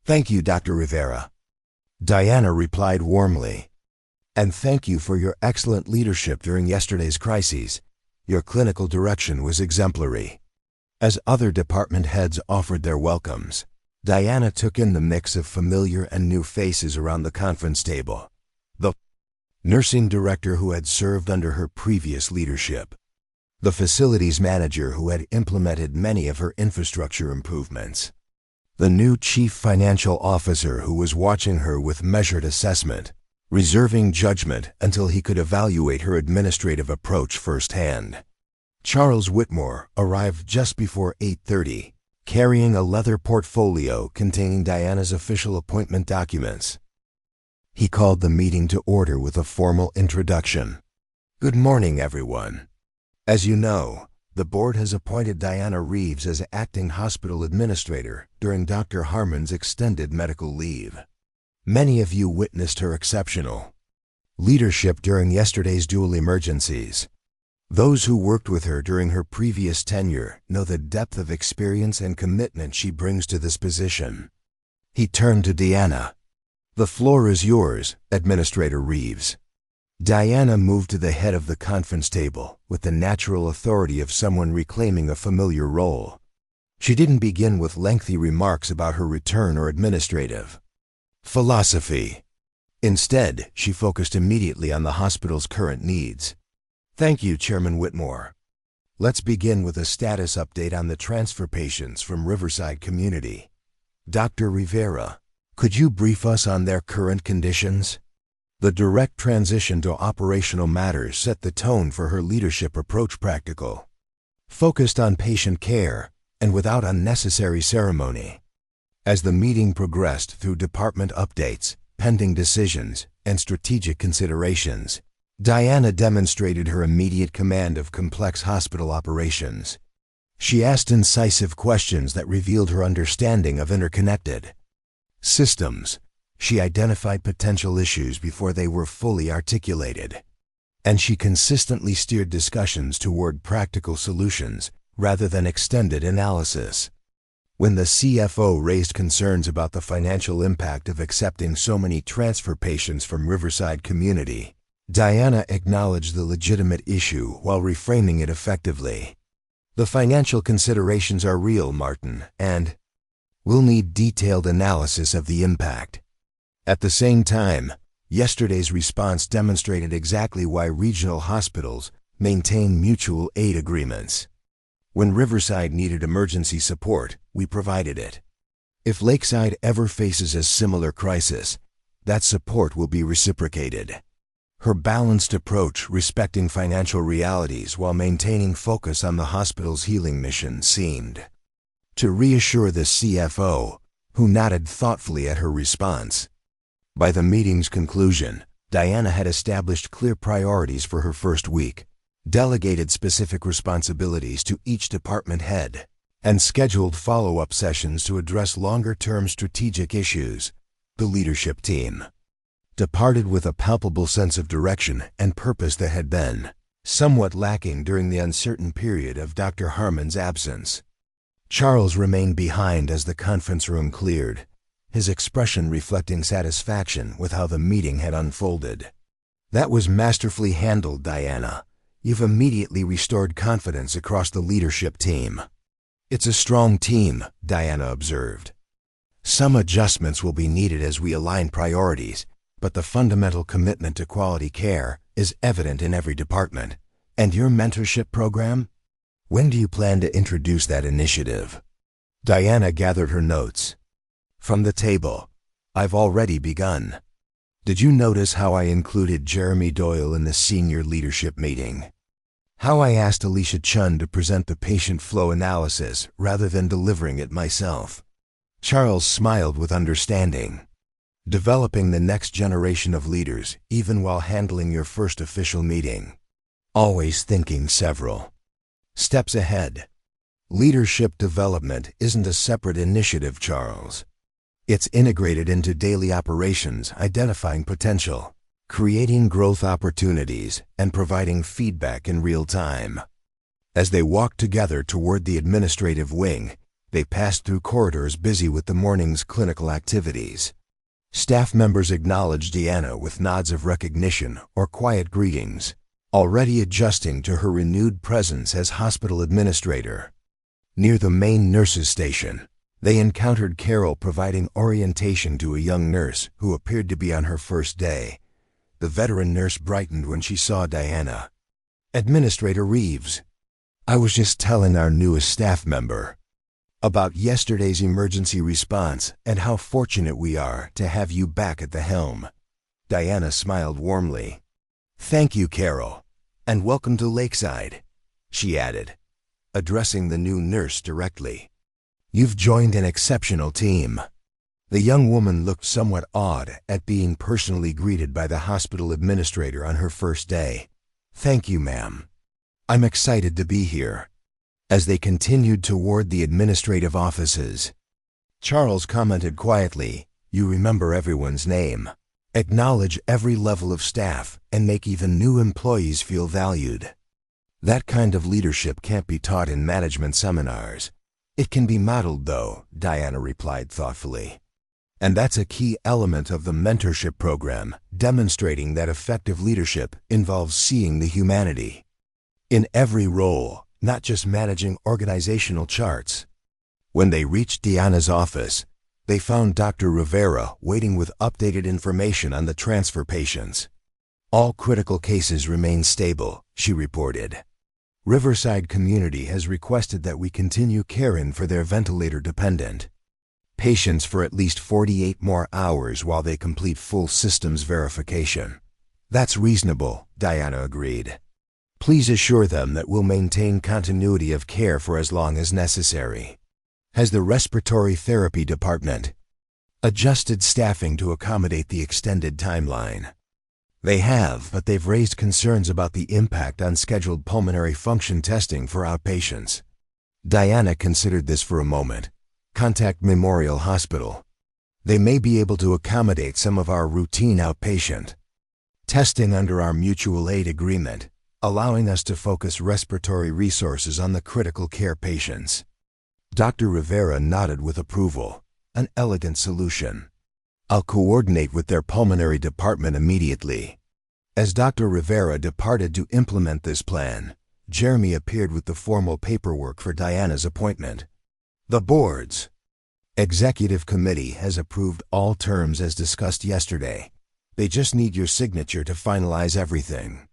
Thank you, Dr. Rivera. Diana replied warmly. And thank you for your excellent leadership during yesterday's crises. Your clinical direction was exemplary. As other department heads offered their welcomes, Diana took in the mix of familiar and new faces around the conference table. The nursing director who had served under her previous leadership. The facilities manager who had implemented many of her infrastructure improvements. The new chief financial officer who was watching her with measured assessment, reserving judgment until he could evaluate her administrative approach firsthand. Charles Whitmore arrived just before 8:30, carrying a leather portfolio containing Diana's official appointment documents. He called the meeting to order with a formal introduction. Good morning, everyone. As you know, the board has appointed Diana Reeves as acting hospital administrator during Dr. Harmon's extended medical leave. Many of you witnessed her exceptional leadership during yesterday's dual emergencies. Those who worked with her during her previous tenure know the depth of experience and commitment she brings to this position. He turned to Diana. The floor is yours, Administrator Reeves. Diana moved to the head of the conference table with the natural authority of someone reclaiming a familiar role. She didn't begin with lengthy remarks about her return or administrative philosophy. Instead, she focused immediately on the hospital's current needs. Thank you, Chairman Whitmore. Let's begin with a status update on the transfer patients from Riverside Community. Dr. Rivera, could you brief us on their current conditions? The direct transition to operational matters set the tone for her leadership approach, practical, focused on patient care, and without unnecessary ceremony. As the meeting progressed through department updates, pending decisions, and strategic considerations, Diana demonstrated her immediate command of complex hospital operations. She asked incisive questions that revealed her understanding of interconnected systems. She identified potential issues before they were fully articulated, and she consistently steered discussions toward practical solutions rather than extended analysis. When the CFO raised concerns about the financial impact of accepting so many transfer patients from Riverside Community, Diana acknowledged the legitimate issue while reframing it effectively. The financial considerations are real, Martin, and we'll need detailed analysis of the impact. At the same time, yesterday's response demonstrated exactly why regional hospitals maintain mutual aid agreements. When Riverside needed emergency support, we provided it. If Lakeside ever faces a similar crisis, that support will be reciprocated. Her balanced approach, respecting financial realities while maintaining focus on the hospital's healing mission, seemed to reassure the CFO, who nodded thoughtfully at her response. By the meeting's conclusion, Diana had established clear priorities for her first week, delegated specific responsibilities to each department head, and scheduled follow-up sessions to address longer-term strategic issues. The leadership team departed with a palpable sense of direction and purpose that had been somewhat lacking during the uncertain period of Dr. Harmon's absence. Charles remained behind as the conference room cleared, his expression reflecting satisfaction with how the meeting had unfolded. "That was masterfully handled, Diana. You've immediately restored confidence across the leadership team." "It's a strong team," Diana observed. "Some adjustments will be needed as we align priorities, but the fundamental commitment to quality care is evident in every department. And your mentorship program? When do you plan to introduce that initiative?" Diana gathered her notes from the table. "I've already begun. Did you notice how I included Jeremy Doyle in the senior leadership meeting? How I asked Alicia Chun to present the patient flow analysis rather than delivering it myself?" Charles smiled with understanding. "Developing the next generation of leaders, even while handling your first official meeting. Always thinking several steps ahead. Leadership development isn't a separate initiative, Charles. It's integrated into daily operations, identifying potential, creating growth opportunities, and providing feedback in real time." As they walked together toward the administrative wing, they passed through corridors busy with the morning's clinical activities. Staff members acknowledged Diana with nods of recognition or quiet greetings, already adjusting to her renewed presence as hospital administrator. Near the main nurses' station, they encountered Carol providing orientation to a young nurse who appeared to be on her first day. The veteran nurse brightened when she saw Diana. "Administrator Reeves, I was just telling our newest staff member about yesterday's emergency response and how fortunate we are to have you back at the helm." Diana smiled warmly. "Thank you, Carol, and welcome to Lakeside," she added, addressing the new nurse directly. "You've joined an exceptional team." The young woman looked somewhat awed at being personally greeted by the hospital administrator on her first day. "Thank you, ma'am. I'm excited to be here." As they continued toward the administrative offices, Charles commented quietly, "You remember everyone's name. Acknowledge every level of staff and make even new employees feel valued." "That kind of leadership can't be taught in management seminars. It can be modeled, though," Diana replied thoughtfully. "And that's a key element of the mentorship program, demonstrating that effective leadership involves seeing the humanity in every role, not just managing organizational charts." When they reached Diana's office, they found Dr. Rivera waiting with updated information on the transfer patients. "All critical cases remain stable," she reported. "Riverside Community has requested that we continue caring for their ventilator-dependent patients for at least 48 more hours while they complete full systems verification." "That's reasonable," Diana agreed. "Please assure them that we'll maintain continuity of care for as long as necessary." Has the respiratory therapy department adjusted staffing to accommodate the extended timeline? They have, but they've raised concerns about the impact on scheduled pulmonary function testing for outpatients. Diana considered this for a moment. "Contact Memorial Hospital. They may be able to accommodate some of our routine outpatient testing under our mutual aid agreement, allowing us to focus respiratory resources on the critical care patients." Dr. Rivera nodded with approval. "An elegant solution. I'll coordinate with their pulmonary department immediately." As Dr. Rivera departed to implement this plan, Jeremy appeared with the formal paperwork for Diana's appointment. The board's executive committee has approved all terms as discussed yesterday. They just need your signature to finalize everything.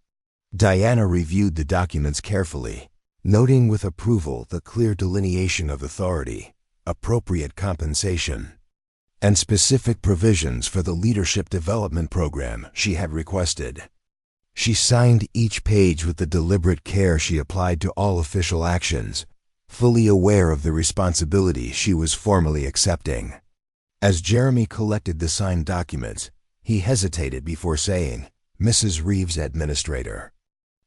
Diana reviewed the documents carefully, noting with approval the clear delineation of authority, appropriate compensation, and specific provisions for the leadership development program she had requested. She signed each page with the deliberate care she applied to all official actions, fully aware of the responsibility she was formally accepting. As Jeremy collected the signed documents, he hesitated before saying, "Mrs. Reeves, Administrator.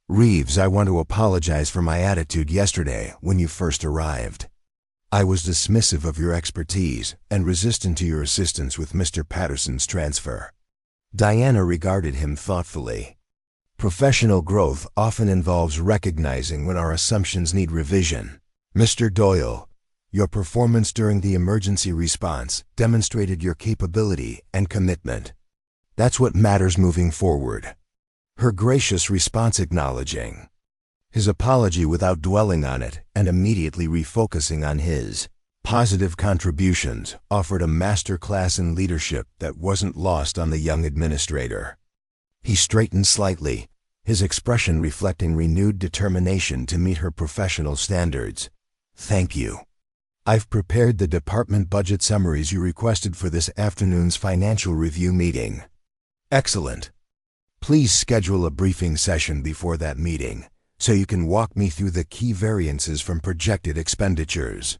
Reeves, I want to apologize for my attitude yesterday when you first arrived. I was dismissive of your expertise and resistant to your assistance with Mr. Patterson's transfer." Diana regarded him thoughtfully. Professional growth often involves recognizing when our assumptions need revision. Mr. Doyle, your performance during the emergency response demonstrated your capability and commitment. That's what matters moving forward. Her gracious response acknowledging his apology without dwelling on it and immediately refocusing on his positive contributions offered a master class in leadership that wasn't lost on the young administrator. He straightened slightly, his expression reflecting renewed determination to meet her professional standards. "Thank you. I've prepared the department budget summaries you requested for this afternoon's financial review meeting." "Excellent. Please schedule a briefing session before that meeting so you can walk me through the key variances from projected expenditures."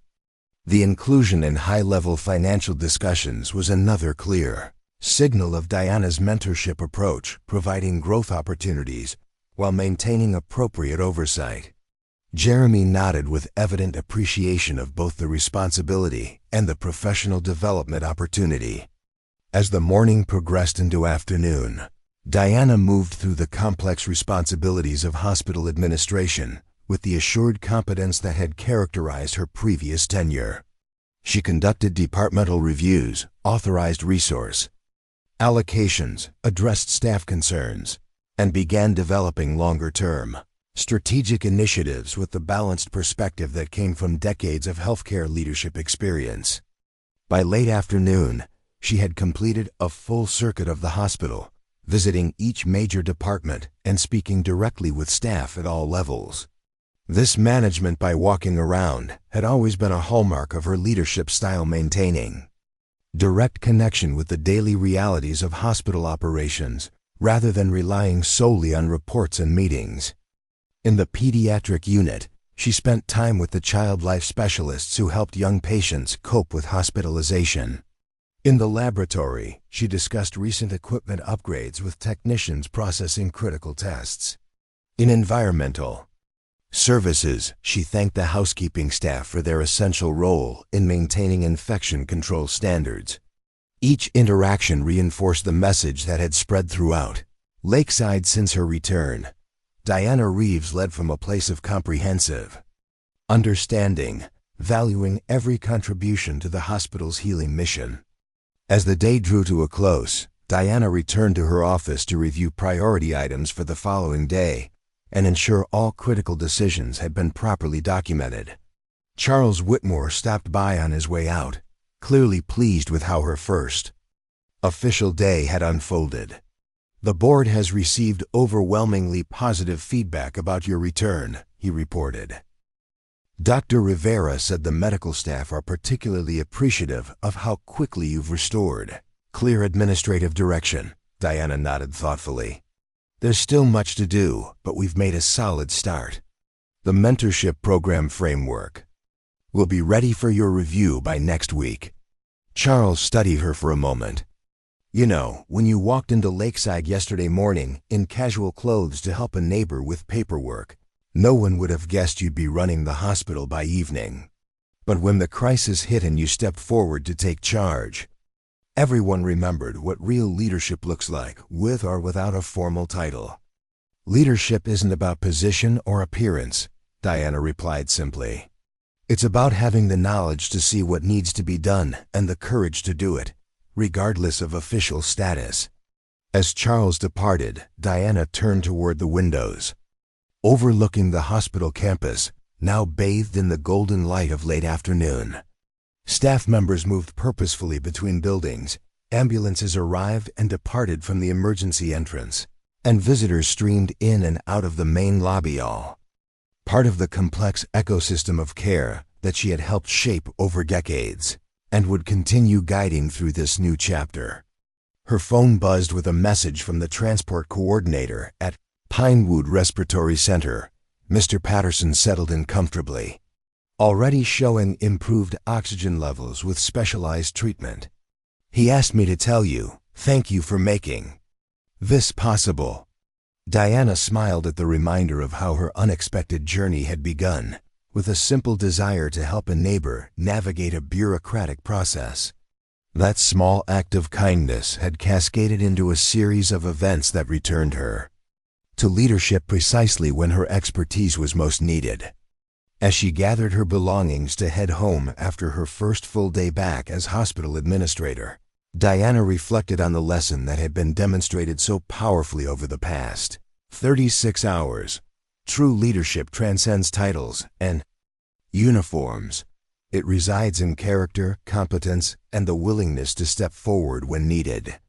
The inclusion in high-level financial discussions was another clear signal of Diana's mentorship approach, providing growth opportunities while maintaining appropriate oversight. Jeremy nodded with evident appreciation of both the responsibility and the professional development opportunity. As the morning progressed into afternoon, Diana moved through the complex responsibilities of hospital administration with the assured competence that had characterized her previous tenure. She conducted departmental reviews, authorized resource allocations, addressed staff concerns, and began developing longer-term strategic initiatives with the balanced perspective that came from decades of healthcare leadership experience. By late afternoon, she had completed a full circuit of the hospital, visiting each major department and speaking directly with staff at all levels. This management by walking around had always been a hallmark of her leadership style, maintaining direct connection with the daily realities of hospital operations rather than relying solely on reports and meetings. In the pediatric unit, she spent time with the child life specialists who helped young patients cope with hospitalization. In the laboratory, she discussed recent equipment upgrades with technicians processing critical tests. In environmental services, she thanked the housekeeping staff for their essential role in maintaining infection control standards. Each interaction reinforced the message that had spread throughout Lakeside since her return. Diana Reeves led from a place of comprehensive understanding, valuing every contribution to the hospital's healing mission. As the day drew to a close, Diana returned to her office to review priority items for the following day and ensure all critical decisions had been properly documented. Charles Whitmore stopped by on his way out, clearly pleased with how her first official day had unfolded. "The board has received overwhelmingly positive feedback about your return," he reported. Dr. Rivera said the medical staff are particularly appreciative of how quickly you've restored clear administrative direction. Diana nodded thoughtfully. "There's still much to do, but we've made a solid start. The mentorship program framework will be ready for your review by next week." Charles studied her for a moment. "You know, when you walked into Lakeside yesterday morning in casual clothes to help a neighbor with paperwork, no one would have guessed you'd be running the hospital by evening. But when the crisis hit and you stepped forward to take charge, everyone remembered what real leadership looks like, with or without a formal title." "Leadership isn't about position or appearance," Diana replied simply. "It's about having the knowledge to see what needs to be done and the courage to do it, regardless of official status." As Charles departed, Diana turned toward the windows, overlooking the hospital campus, now bathed in the golden light of late afternoon. Staff members moved purposefully between buildings, ambulances arrived and departed from the emergency entrance, and visitors streamed in and out of the main lobby, all part of the complex ecosystem of care that she had helped shape over decades, and would continue guiding through this new chapter. Her phone buzzed with a message from the transport coordinator at Pinewood Respiratory Center. Mr. Patterson settled in comfortably, already showing improved oxygen levels with specialized treatment. He asked me to tell you, thank you for making this possible. Diana smiled at the reminder of how her unexpected journey had begun, with a simple desire to help a neighbor navigate a bureaucratic process. That small act of kindness had cascaded into a series of events that returned her to leadership precisely when her expertise was most needed. As she gathered her belongings to head home after her first full day back as hospital administrator, Diana reflected on the lesson that had been demonstrated so powerfully over the past 36 hours. True leadership transcends titles and uniforms. It resides in character, competence, and the willingness to step forward when needed.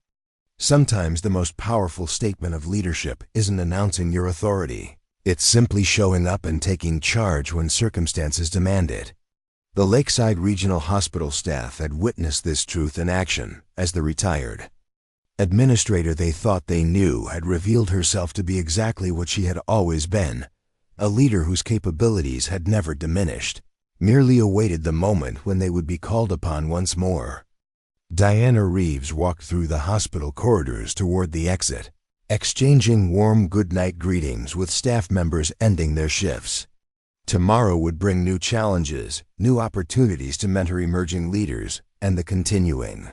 Sometimes the most powerful statement of leadership isn't announcing your authority. It's simply showing up and taking charge when circumstances demand it. The Lakeside Regional Hospital staff had witnessed this truth in action as the retired administrator they thought they knew had revealed herself to be exactly what she had always been, a leader whose capabilities had never diminished, merely awaited the moment when they would be called upon once more. Diana Reeves walked through the hospital corridors toward the exit, exchanging warm goodnight greetings with staff members ending their shifts. Tomorrow would bring new challenges, new opportunities to mentor emerging leaders, and the continuing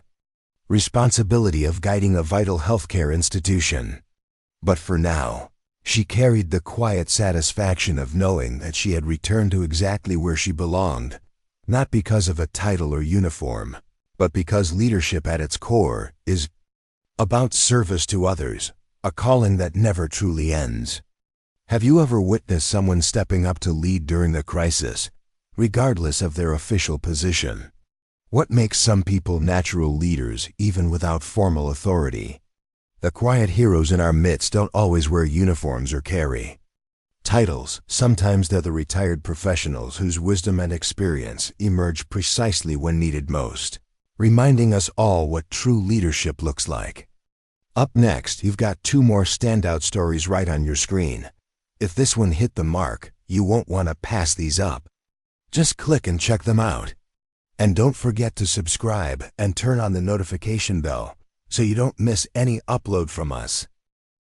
responsibility of guiding a vital healthcare institution. But for now, she carried the quiet satisfaction of knowing that she had returned to exactly where she belonged, not because of a title or uniform, but because leadership at its core is about service to others, a calling that never truly ends. Have you ever witnessed someone stepping up to lead during a crisis, regardless of their official position? What makes some people natural leaders even without formal authority? The quiet heroes in our midst don't always wear uniforms or carry titles. Sometimes they're the retired professionals whose wisdom and experience emerge precisely when needed most, reminding us all what true leadership looks like. Up next, you've got two more standout stories right on your screen. If this one hit the mark, you won't want to pass these up. Just click and check them out. And don't forget to subscribe and turn on the notification bell so you don't miss any upload from us.